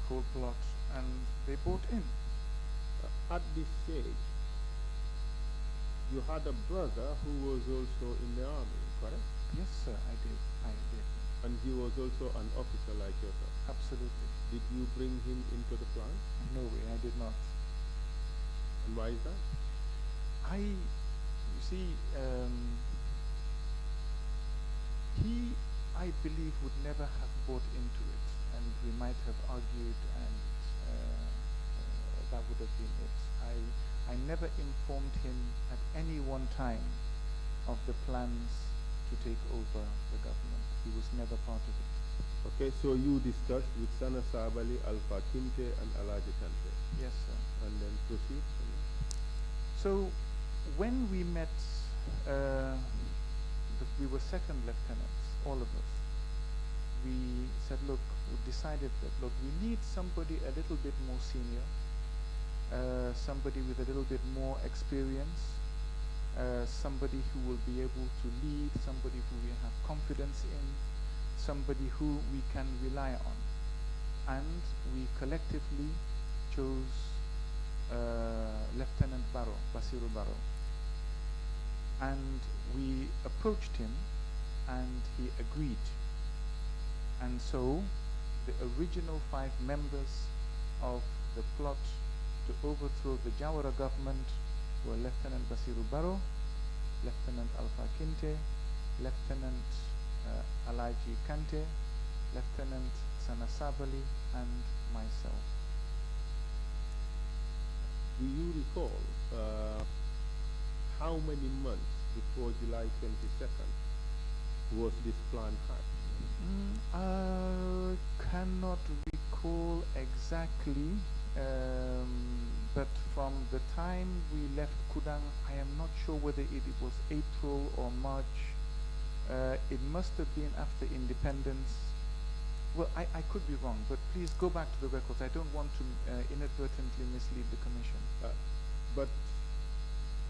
Speaker 3: whole plot, and they bought in.
Speaker 2: At this stage, you had a brother who was also in the army, correct?
Speaker 3: Yes, sir, I did.
Speaker 2: And he was also an officer like yourself.
Speaker 3: Absolutely.
Speaker 2: Did you bring him into the plan?
Speaker 3: No way, I did not.
Speaker 2: And why is that?
Speaker 3: You see, he, I believe, would never have bought into it, and we might have argued, and that would have been it. I never informed him at any one time of the plans to take over the government. He was never part of it.
Speaker 2: Okay, so you discussed with Sana Sabali, Alpha Kinte, and Alaji Kante.
Speaker 3: Yes, sir.
Speaker 2: And then proceed from there.
Speaker 3: So when we met, we were second lieutenants, all of us. We said, look, we decided that, look, we need somebody a little bit more senior, somebody with a little bit more experience, somebody who will be able to lead, somebody who we have confidence in, somebody who we can rely on. And we collectively chose Lieutenant Barrow, Basiru Barrow. And we approached him and he agreed. And so the original 5 members of the plot to overthrow the Jawara government were Lieutenant Basiru Barrow, Lieutenant Alpha Kinte, Lieutenant Alaji Kante, Lieutenant Sana Sabali, and myself.
Speaker 2: Do you recall how many months before July 22nd was this plan hatched?
Speaker 3: I cannot recall exactly, but from the time we left Kudang, I am not sure whether it was April or March. It must have been after independence. Well, I could be wrong, but please go back to the records. I don't want to inadvertently mislead the commission.
Speaker 2: But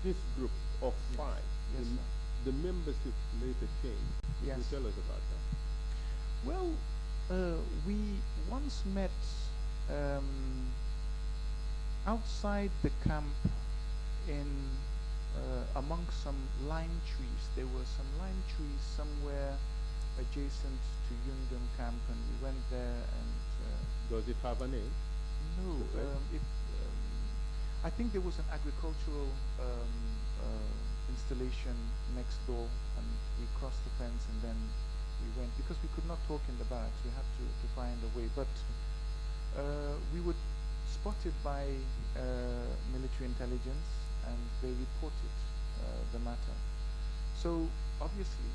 Speaker 2: this group of 5,
Speaker 3: Yes, sir.
Speaker 2: the membership later changed.
Speaker 3: Yes.
Speaker 2: Can you tell us about that?
Speaker 3: Well, we once met outside the camp in amongst some lime trees. There were some lime trees somewhere adjacent to Yungdum camp, and we went there. And
Speaker 2: Does it have a name?
Speaker 3: no, I think there was an agricultural installation next door, and we crossed the fence, and then we went, because we could not talk in the barracks. We had to find a way, but we were spotted by military intelligence, and they reported the matter. So obviously,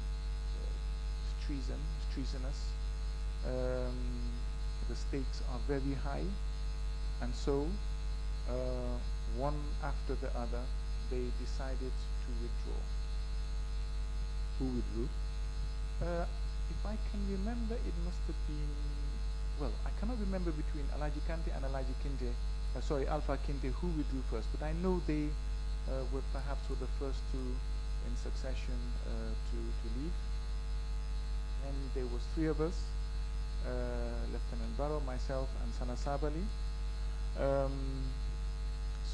Speaker 3: it's treasonous. The stakes are very high, and so one after the other, they decided to withdraw.
Speaker 2: Who withdrew?
Speaker 3: If I can remember, it must have been, well, I cannot remember between Alaji Kante and Alaji Kinte, Alpha Kinte, who withdrew first, but I know they were perhaps the first 2 in succession to leave. And there was 3 of us, Lieutenant Barrow, myself, and Sana Sabali.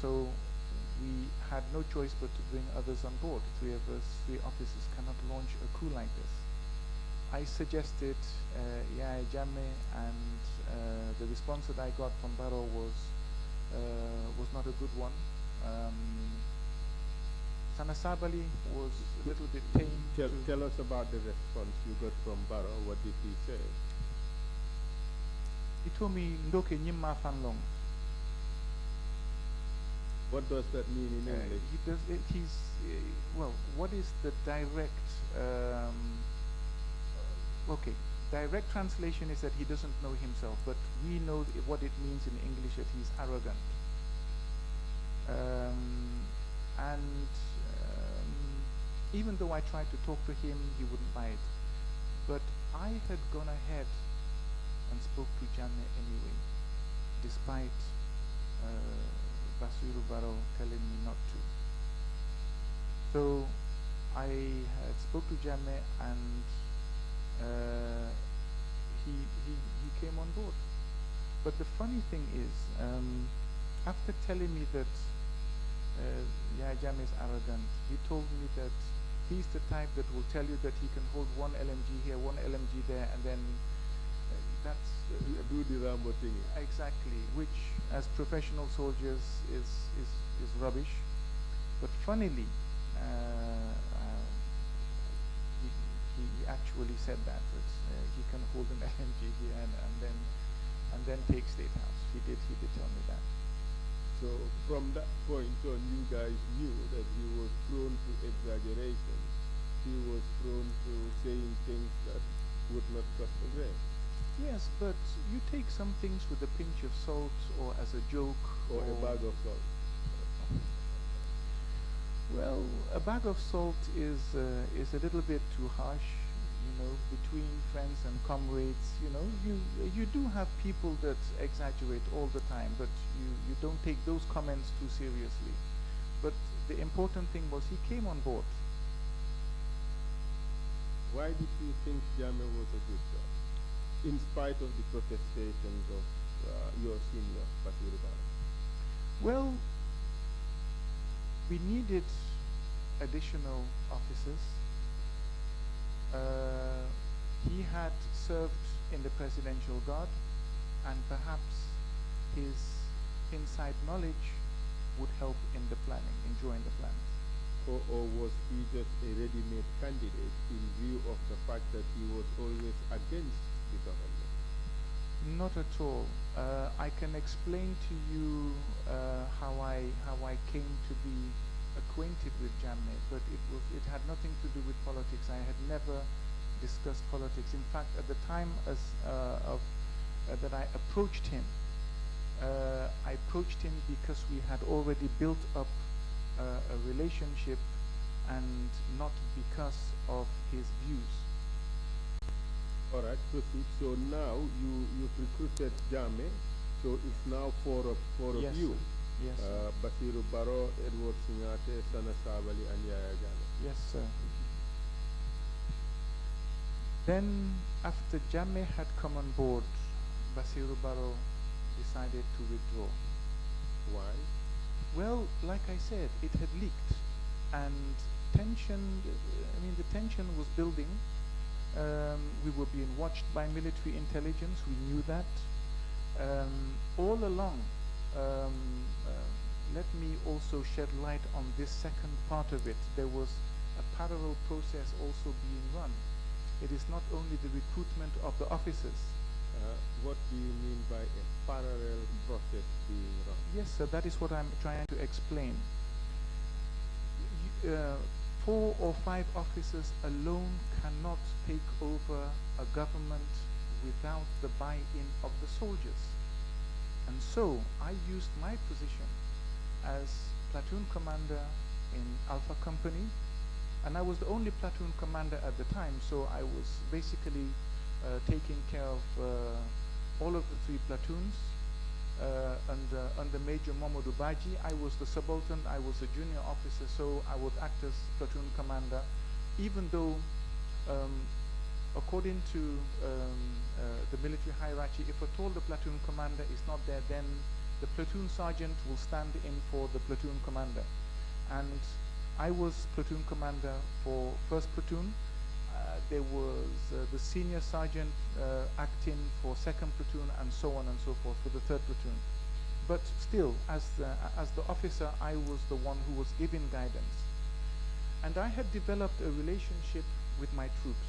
Speaker 3: So we had no choice but to bring others on board. 3 of us, 3 officers cannot launch a coup like this. I suggested Yaya Jammeh, and the response that I got from Barrow was not a good one. Sana Sabali was a little bit tame.
Speaker 2: Tell us about the response you got from Barrow. What did he say?
Speaker 3: He told me, "Ndoke nyimma fanlong."
Speaker 2: What does that mean in English?
Speaker 3: He does. He's well. What is the direct? Okay, direct translation is that he doesn't know himself, but we know what it means in English, that he's arrogant. And even though I tried to talk to him, he wouldn't buy it. But I had gone ahead and spoke to Jammeh anyway, despite Basiru Barrow telling me not to. So I had spoke to Jammeh, and he came on board. But the funny thing is, after telling me that yeah, Jammeh is arrogant, he told me that he's the type that will tell you that he can hold one LMG here, one LMG there, and then that's
Speaker 2: do the Rambo thing.
Speaker 3: Exactly, which as professional soldiers is rubbish. But funnily, he actually said that he can hold an LMG here and then take State House. He did tell me that.
Speaker 2: So from that point on, you guys knew that he was prone to exaggeration. He was prone to saying things that would not cut the grain.
Speaker 3: Yes, but you take some things with a pinch of salt, or as a joke,
Speaker 2: or a bag of salt.
Speaker 3: Well, a bag of salt is a little bit too harsh, you know. Between friends and comrades, you know, you do have people that exaggerate all the time, but you don't take those comments too seriously. But the important thing was he came on board.
Speaker 2: Why did you think Jammeh was a good guy, in spite of the protestations of your senior, Basiru Barrow?
Speaker 3: Well, we needed additional officers. He had served in the Presidential Guard, and perhaps his inside knowledge would help in the planning, in drawing the plans.
Speaker 2: Or was he just a ready-made candidate in view of the fact that he was always against the government?
Speaker 3: Not at all. I can explain to you how I came to be acquainted with Jammeh, but it had nothing to do with politics. I had never discussed politics. In fact, at the time that I approached him because we had already built up a relationship, and not because of his views.
Speaker 2: All right, proceed. So now you've recruited Jammeh, so it's now four of you.
Speaker 3: Yes.
Speaker 2: Basiru Barrow, Edward Singhateh, Sana Sabali, and Yaya Jammeh.
Speaker 3: Yes, sir. Then, after Jammeh had come on board, Basiru Barrow decided to withdraw.
Speaker 2: Why?
Speaker 3: Well, like I said, it had leaked, and the tension was building. We were being watched by military intelligence, we knew that. All along, let me also shed light on this second part of it. There was a parallel process also being run. It is not only the recruitment of the officers.
Speaker 2: What do you mean by a parallel process being run?
Speaker 3: Yes, sir, that is what I'm trying to explain. 4 or 5 officers alone cannot take over a government without the buy-in of the soldiers. And so I used my position as platoon commander in Alpha Company, and I was the only platoon commander at the time, so I was basically taking care of all of the 3 platoons. Under Major Momodu Baji, I was the subaltern, I was a junior officer, so I would act as platoon commander, even though according to the military hierarchy, if at all the platoon commander is not there, then the platoon sergeant will stand in for the platoon commander. And I was platoon commander for 1st platoon. There was the senior sergeant acting for 2nd platoon, and so on and so forth for the 3rd platoon. But still, as the officer, I was the one who was giving guidance. And I had developed a relationship with my troops.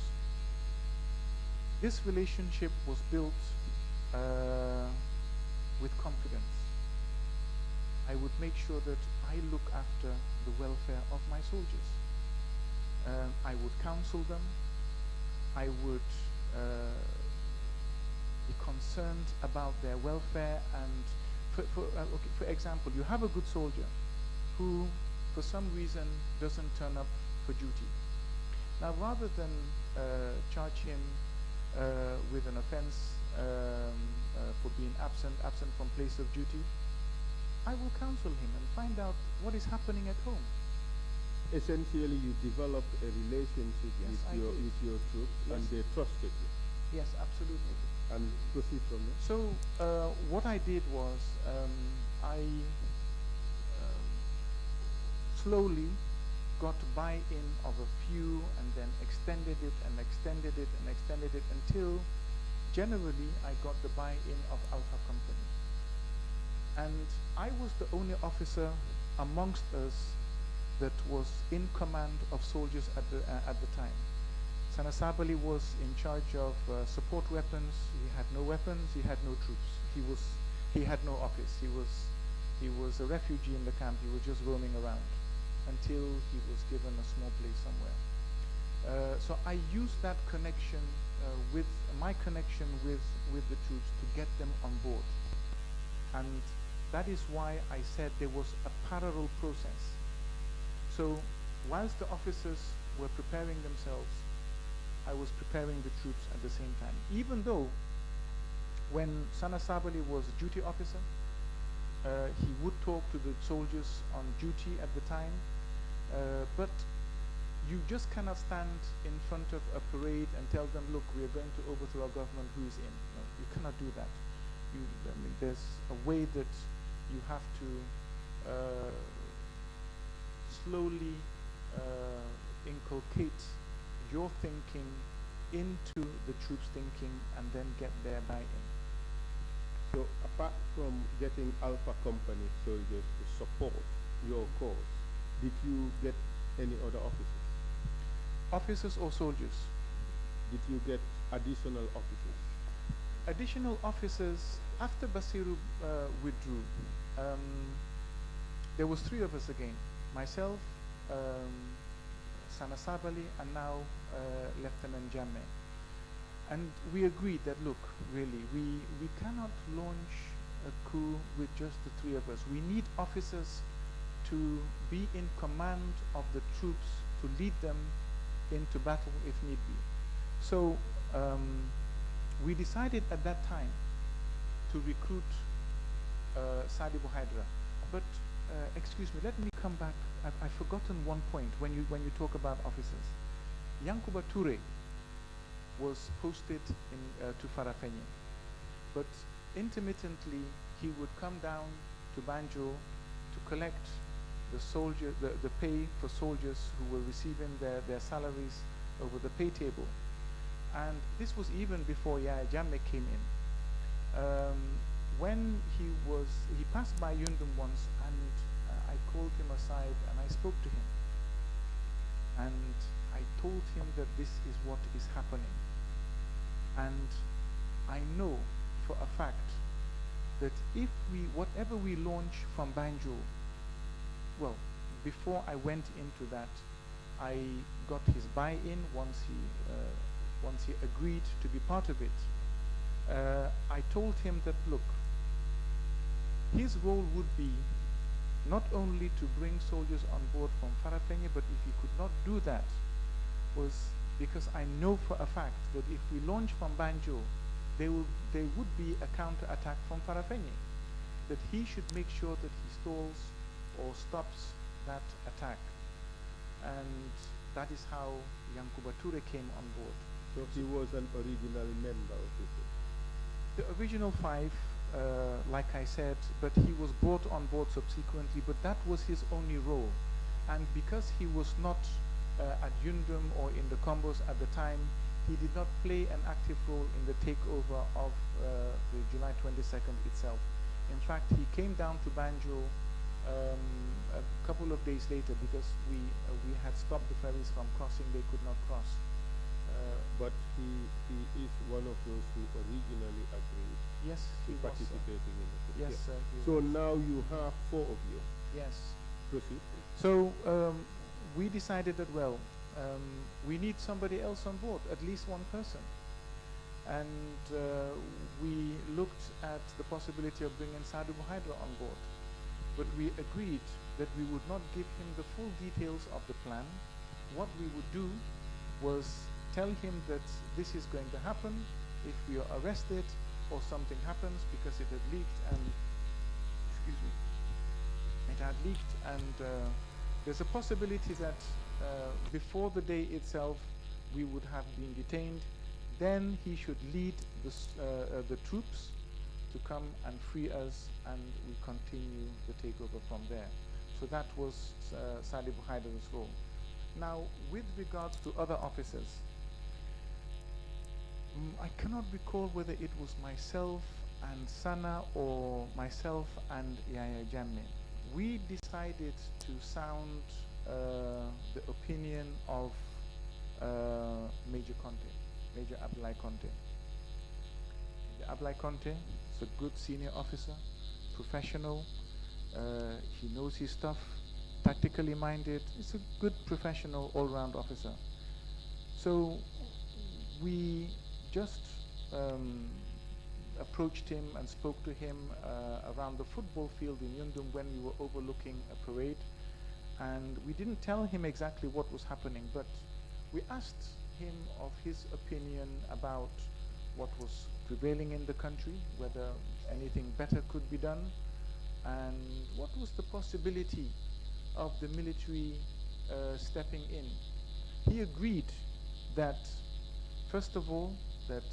Speaker 3: This relationship was built with confidence. I would make sure that I look after the welfare of my soldiers. I would counsel them. I would be concerned about their welfare. And for example, you have a good soldier who, for some reason, doesn't turn up for duty. Now, rather than charge him with an offense for being absent from place of duty, I will counsel him and find out what is happening at home.
Speaker 2: Essentially, you develop a relationship with your troops,
Speaker 3: Yes.
Speaker 2: and they trusted you.
Speaker 3: Yes, absolutely.
Speaker 2: And proceed from there.
Speaker 3: So what I did was I slowly got buy-in of a few, and then extended it and extended it and extended it until generally I got the buy-in of Alpha Company. And I was the only officer amongst us that was in command of soldiers at the time. Sanasabali was in charge of support weapons. He had no weapons. He had no troops. He had no office. He was a refugee in the camp. He was just roaming around until he was given a small place somewhere. So I used that connection with my connection with the troops to get them on board, and that is why I said there was a parallel process. So whilst the officers were preparing themselves, I was preparing the troops at the same time. Even though when Sanasabali was a duty officer, he would talk to the soldiers on duty at the time, but you just cannot stand in front of a parade and tell them, look, we are going to overthrow a government who is in. No, you cannot do that. I mean, there's a way that you have to slowly inculcate your thinking into the troops' thinking and then get their buy-in.
Speaker 2: So apart from getting Alpha Company soldiers to support your cause, did you get any other officers?
Speaker 3: Officers or soldiers?
Speaker 2: Did you get additional officers?
Speaker 3: Additional officers, after Basiru withdrew, there was 3 of us again. Myself, Sanasabali, and now Lieutenant Jammeh. And we agreed that, look, really, we cannot launch a coup with just the 3 of us. We need officers to be in command of the troops, to lead them into battle if need be. So we decided at that time to recruit Sadi Buhaidra. But excuse me, let me come back. I've forgotten one point when you talk about officers. Yankuba Toure was posted to Farafenni, but intermittently he would come down to Banjul to collect the pay for soldiers who were receiving their salaries over the pay table. And this was even before Yaya Jammeh came in. When he passed by Yundum once, and I called him aside and I spoke to him. And I told him that this is what is happening. And I know for a fact that if whatever we launch from Banjul, well, before I went into that, I got his buy-in once he agreed to be part of it. I told him that, look, his role would be not only to bring soldiers on board from Farafenni, but if he could not do that, was because I know for a fact that if we launch from Banjul, there would be a counter-attack from Farafenni, that he should make sure that he stalls or stops that attack. And that is how Yankuba Toure came on board.
Speaker 2: So he was an original member of it?
Speaker 3: The original 5, like I said, but he was brought on board subsequently, but that was his only role. And because he was not at Yundum or in the combos at the time, he did not play an active role in the takeover of the July 22nd itself. In fact, he came down to Banjul a couple of days later because we had stopped the ferries from crossing. They could not cross.
Speaker 2: But he is one of those who originally agreed to
Speaker 3: Yes, he was, sir.
Speaker 2: participating in it.
Speaker 3: Yes,
Speaker 2: Yeah.
Speaker 3: sir. He
Speaker 2: So
Speaker 3: was.
Speaker 2: now you have 4 of you.
Speaker 3: Yes.
Speaker 2: Proceed.
Speaker 3: So we decided that, well, we need somebody else on board, at least one person. And we looked at the possibility of bringing Sadu Buhaidra on board. But we agreed that we would not give him the full details of the plan. What we would do was tell him that this is going to happen if we are arrested or something happens, because it had leaked and, excuse me, it had leaked, and there's a possibility that before the day itself we would have been detained. Then he should lead the troops to come and free us, and we continue the takeover from there. So that was Sadi Buhaidra's role. Now, with regards to other officers, I cannot recall whether it was myself and Sana or myself and Yaya Jammeh. We decided to sound the opinion of Major Conte, Major Abdoulaye Conte. Major Abdoulaye Conte is a good senior officer, professional. He knows his stuff, tactically minded. He's a good professional, all-round officer. So we just approached him and spoke to him around the football field in Yundum when we were overlooking a parade. And we didn't tell him exactly what was happening, but we asked him of his opinion about what was prevailing in the country, whether anything better could be done, and what was the possibility of the military stepping in. He agreed that, first of all, that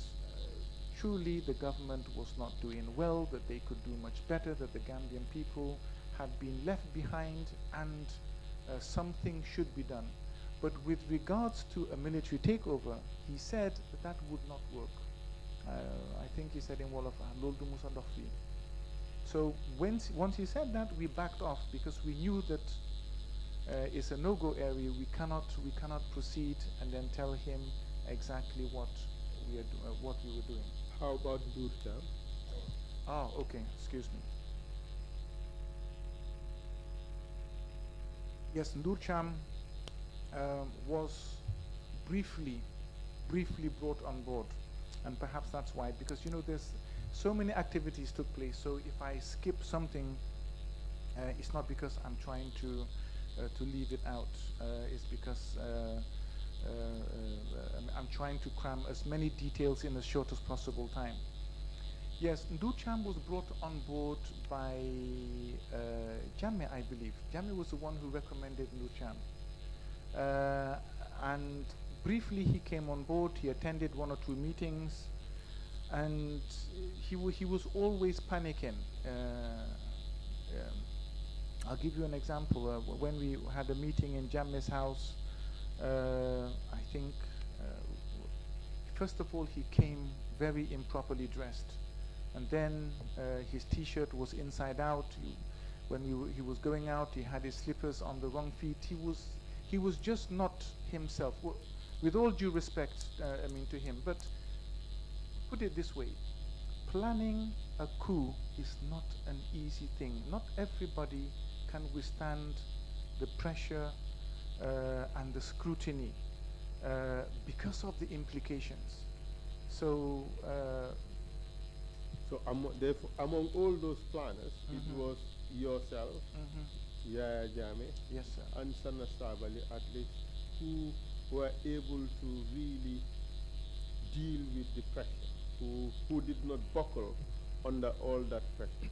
Speaker 3: truly the government was not doing well, that they could do much better, that the Gambian people had been left behind, and something should be done. But with regards to a military takeover, he said that that would not work. I think he said in Wolof, so once he said that, we backed off, because we knew that it's a no-go area. We cannot proceed and then tell him exactly what we were doing.
Speaker 2: How about Durcham?
Speaker 3: Oh, okay. Excuse me. Yes, Durcham was briefly brought on board, and perhaps that's why, because there's so many activities took place. So if I skip something, it's not because I'm trying to leave it out. It's because I'm trying to cram as many details in as short as possible time. Yes, Nducham was brought on board by Jammeh, I believe. Jammeh was the one who recommended Nducham. And briefly he came on board, he attended 1 or 2 meetings, and he was always panicking. I'll give you an example. When we had a meeting in Jammeh's house, I think, first of all, he came very improperly dressed. And then his T-shirt was inside out. When he was going out, he had his slippers on the wrong feet. He was just not himself. With all due respect, to him. But put it this way, planning a coup is not an easy thing. Not everybody can withstand the pressure and the scrutiny because of the implications. So,
Speaker 2: therefore, among all those planners, it was yourself, Yaya Jammeh,
Speaker 3: yes, sir,
Speaker 2: and Sana Sabali, at least, who were able to really deal with the pressure, who did not buckle under all that pressure.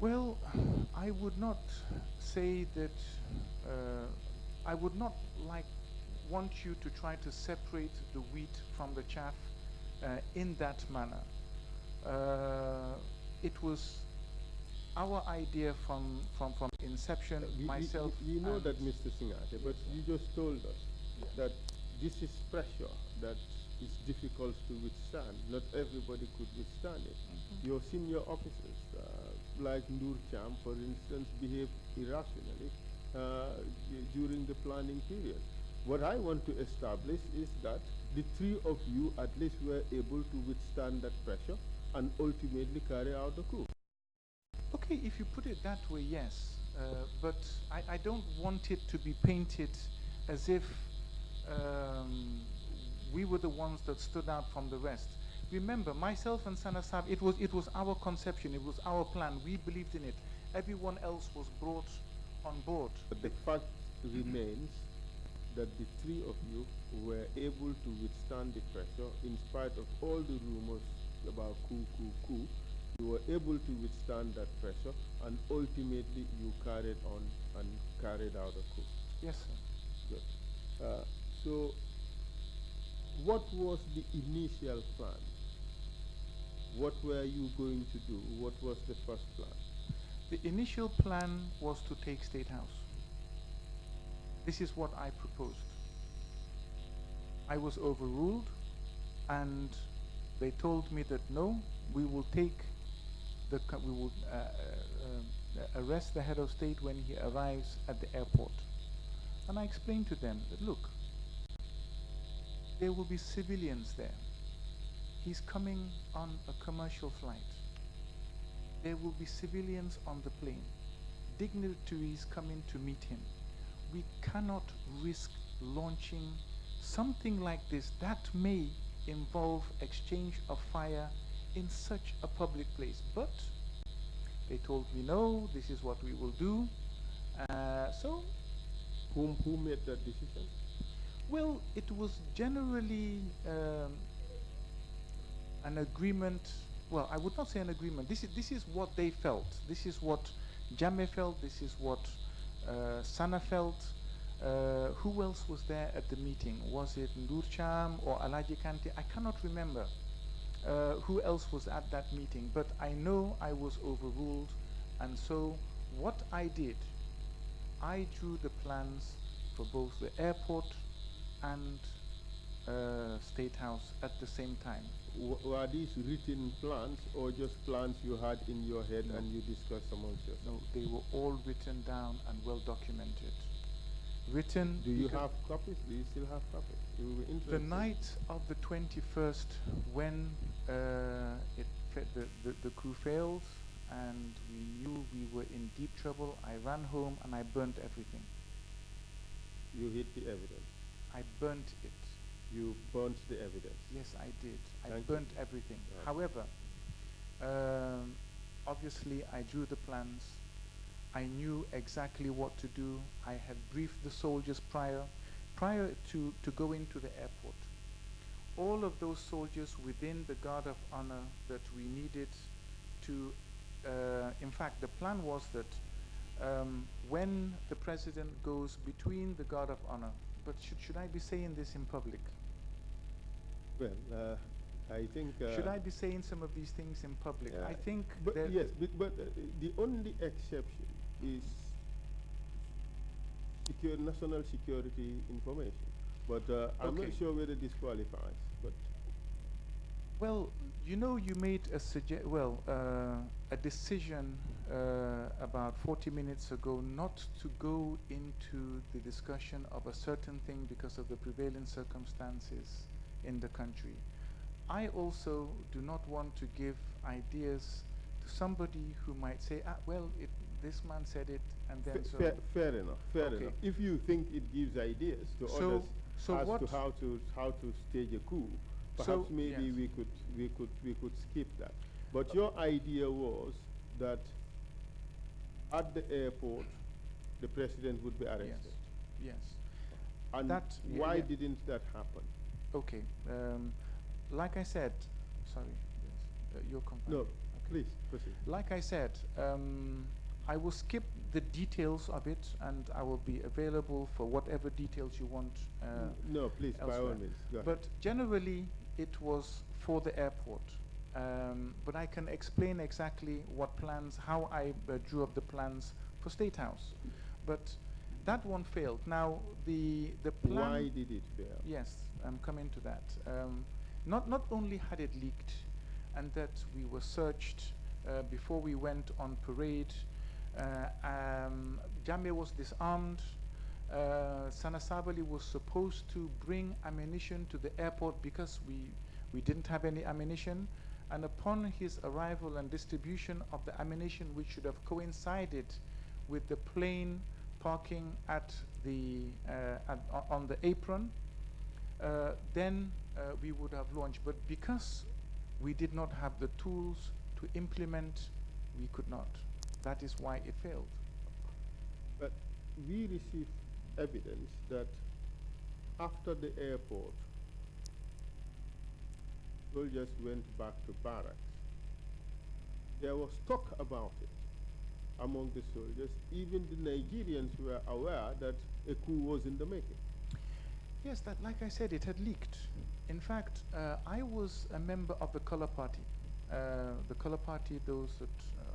Speaker 3: Well, I would not say that, I would not want you to try to separate the wheat from the chaff in that manner. It was our idea from inception, myself.
Speaker 2: We know that, Mr. Singhateh, but you just told us that this is pressure that is difficult to withstand. Not everybody could withstand it. Your senior officers, like Nur Cham, for instance, behaved irrationally during the planning period. What I want to establish is that the three of you at least were able to withstand that pressure and ultimately carry out the coup.
Speaker 3: Okay, if you put it that way, yes. But I don't want it to be painted as if we were the ones that stood out from the rest. Remember, myself and Sanasab, it was our conception, it was our plan. We believed in it. Everyone else was brought on board.
Speaker 2: But the fact remains that the three of you were able to withstand the pressure in spite of all the rumors about coup. You were able to withstand that pressure, and ultimately you carried on and carried out a coup.
Speaker 3: Yes, sir.
Speaker 2: Good. So, what was the initial plan? What were you going to do? What was the first plan?
Speaker 3: The initial plan was to take State House. This is what I proposed. I was overruled, and they told me that no, we will arrest the head of state when he arrives at the airport. And I explained to them that, look, there will be civilians there. He's coming on a commercial flight. There will be civilians on the plane. Dignitaries coming to meet him. We cannot risk launching something like this that may involve exchange of fire in such a public place. But they told me, no, this is what we will do. So,
Speaker 2: who made that decision?
Speaker 3: Well, it was generally an agreement. Well, I would not say an agreement. This is what they felt. This is what Jammeh felt. This is what Sana felt. Who else was there at the meeting? Was it Ndurcham or Alaji Kante? I cannot remember who else was at that meeting, but I know I was overruled, and so what I did, I drew the plans for both the airport and State House at the same time.
Speaker 2: Were these written plans or just plans you had in your head and you discussed amongst yourselves?
Speaker 3: No, they were all written down and well documented. Written.
Speaker 2: Do you have copies? Do you still have copies? It will be interesting.
Speaker 3: The night of the 21st, when the coup failed and we knew we were in deep trouble, I ran home and I burnt everything.
Speaker 2: You hid the evidence?
Speaker 3: I burnt it.
Speaker 2: You burnt the evidence?
Speaker 3: Yes, I did. I
Speaker 2: Thank
Speaker 3: burnt
Speaker 2: you.
Speaker 3: everything.
Speaker 2: Right.
Speaker 3: However, obviously I drew the plans. I knew exactly what to do. I had briefed the soldiers prior to going to the airport. All of those soldiers within the Guard of Honor that we needed to, in fact, the plan was that when the president goes between the Guard of Honor, but should I be saying this in public?
Speaker 2: Well, I think...
Speaker 3: should I be saying some of these things in public? I think...
Speaker 2: But yes, but the only exception is national security information. But I'm not sure whether this qualifies. But
Speaker 3: well, you know, you made a decision about 40 minutes ago not to go into the discussion of a certain thing because of the prevailing circumstances in the country. I also do not want to give ideas to somebody who might say, well, this man said it, and then
Speaker 2: fair enough. Fair enough. If you think it gives ideas to others as to how to stage a coup, perhaps maybe we could skip that. But your idea was that at the airport the president would be arrested.
Speaker 3: Yes.
Speaker 2: And why didn't that happen?
Speaker 3: Okay. Like I said, sorry. Yes. You're confirmed.
Speaker 2: No, please proceed.
Speaker 3: Like I said, I will skip the details of it, and I will be available for whatever details you want.
Speaker 2: No, please, by all means. Go ahead.
Speaker 3: But generally, it was for the airport. But I can explain exactly what plans, how I drew up the plans for State House. But that one failed. Now, the plan...
Speaker 2: Why did it fail?
Speaker 3: Yes, I'm coming to that. Not only had it leaked, and that we were searched before we went on parade, Jammeh was disarmed, Sana Sabali was supposed to bring ammunition to the airport because we didn't have any ammunition. And upon his arrival and distribution of the ammunition, which should have coincided with the plane parking at the, on the apron, then we would have launched. But because we did not have the tools to implement, we could not. That is why it failed.
Speaker 2: But we received evidence that after the airport, soldiers went back to barracks. There was talk about it among the soldiers. Even the Nigerians were aware that a coup was in the making.
Speaker 3: Yes, that, like I said, it had leaked. In fact, I was a member of the Color Party. The Color Party, those that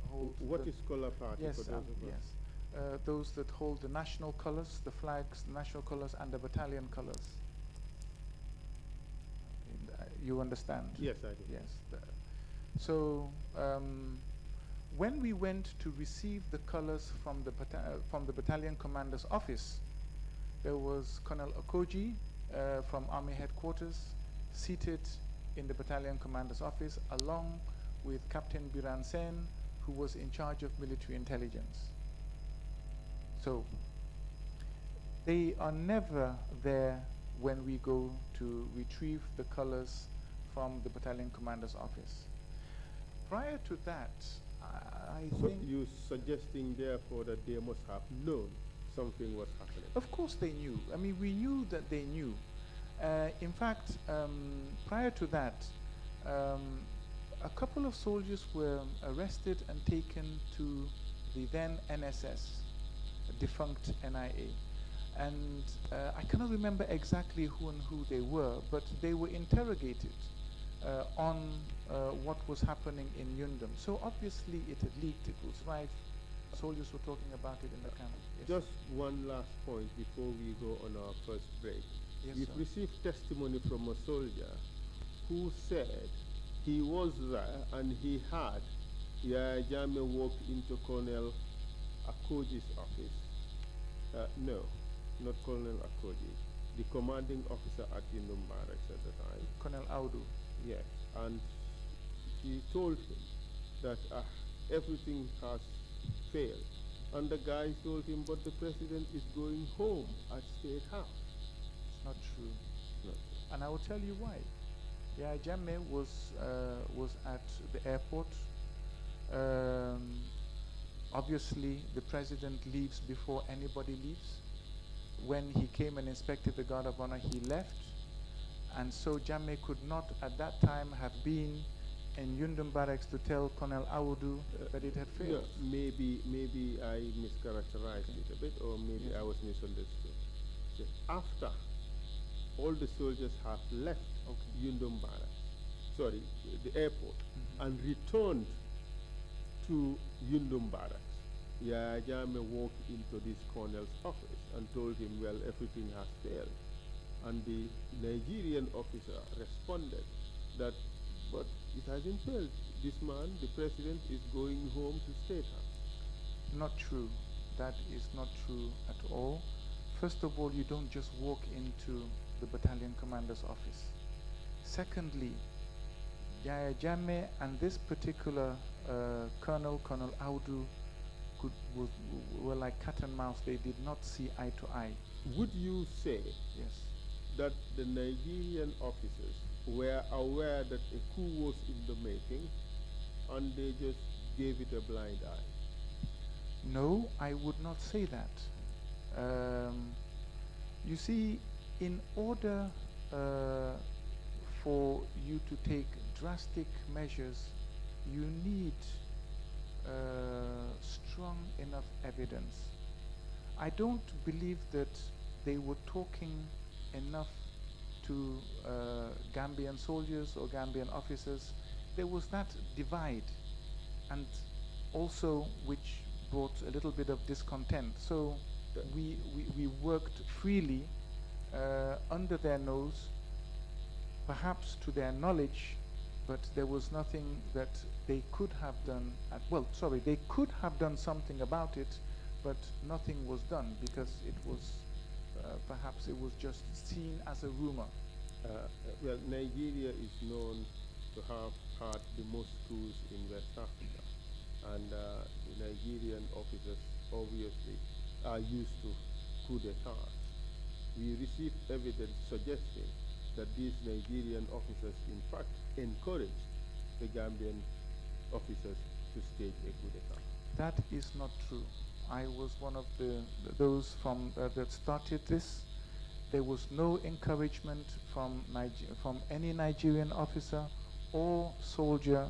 Speaker 3: hold...
Speaker 2: What is Color Party
Speaker 3: yes,
Speaker 2: for those of us?
Speaker 3: yes. Those that hold the national colors, the flags, the national colors, and the battalion colors. You understand?
Speaker 2: Yes, I do.
Speaker 3: Yes. So when we went to receive the colors from the battalion commander's office, there was Colonel Okoji from Army Headquarters seated in the battalion commander's office, along with Captain Biran Sen, who was in charge of military intelligence. So they are never there when we go to retrieve the colors from the battalion commander's office. Prior to that, I
Speaker 2: So
Speaker 3: think...
Speaker 2: you're suggesting, therefore, that they must have known something was happening?
Speaker 3: Of course they knew. I mean, we knew that they knew. In fact, prior to that, a couple of soldiers were arrested and taken to the then NSS, defunct NIA. And I cannot remember exactly who and who they were, but they were interrogated on what was happening in Yundum. So obviously it had leaked, it was rife. Soldiers were talking about it in the camp. Yes.
Speaker 2: Just one last point before we go on our first break.
Speaker 3: Yes,
Speaker 2: We've
Speaker 3: sir.
Speaker 2: received testimony from a soldier who said he was there and he had Yaya Jammeh walk into Colonel Akoji's office. No, not Colonel Akoji, the commanding officer at Yundum Barracks at the time.
Speaker 3: Colonel Audu.
Speaker 2: Yes, and he told him that everything has failed. And the guy told him, but the president is going home at State House.
Speaker 3: It's not true.
Speaker 2: No.
Speaker 3: And I will tell you why. Yeah, Jammeh was at the airport. Obviously, the president leaves before anybody leaves. When he came and inspected the guard of honor, he left. And so Jammeh could not at that time have been in Yundum Barracks to tell Colonel Audu that it had failed.
Speaker 2: No, maybe I mischaracterized it a bit, or maybe
Speaker 3: Yes.
Speaker 2: I was misunderstood. So after all the soldiers have left Yundum Barracks, sorry, the airport, and returned to Yundum Barracks, Yaya Jammeh walked into this colonel's office and told him, well, everything has failed. And the Nigerian officer responded that, but it hasn't failed. This man, the president, is going home to State House.
Speaker 3: Not true. That is not true at all. First of all, you don't just walk into the battalion commander's office. Secondly, Yaya Jammeh and this particular Colonel Audu, were like cat and mouse. They did not see eye to eye.
Speaker 2: Would you say
Speaker 3: Yes.
Speaker 2: that the Nigerian officers were aware that a coup was in the making and they just gave it a blind eye?
Speaker 3: No, I would not say that. You see, in order for you to take drastic measures, you need strong enough evidence. I don't believe that they were talking enough to Gambian soldiers or Gambian officers. There was that divide, and also which brought a little bit of discontent. So we worked freely under their nose, perhaps to their knowledge, but there was nothing that they could have done. They could have done something about it, but nothing was done because it was perhaps it was just seen as a rumor?
Speaker 2: Well, Nigeria is known to have had the most schools in West Africa, and the Nigerian officers obviously are used to coup d'etat. We received evidence suggesting that these Nigerian officers in fact encouraged the Gambian officers to stage a coup d'etat.
Speaker 3: That is not true. I was one of those from that started this. There was no encouragement from any Nigerian officer or soldier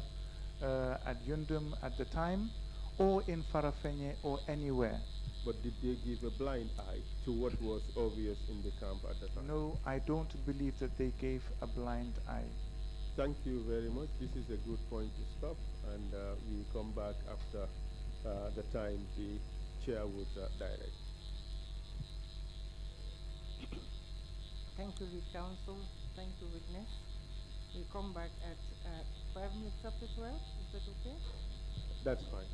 Speaker 3: at Yundum at the time, or in Farafenye or anywhere.
Speaker 2: But did they give a blind eye to what was obvious in the camp at the time?
Speaker 3: No, I don't believe that they gave a blind eye.
Speaker 2: Thank you very much. This is a good point to stop, and we come back after the time the chair would direct.
Speaker 1: Thank you, lead counsel. Thank you, witness. We come back at 5 minutes after 12. Is that okay?
Speaker 2: That's fine.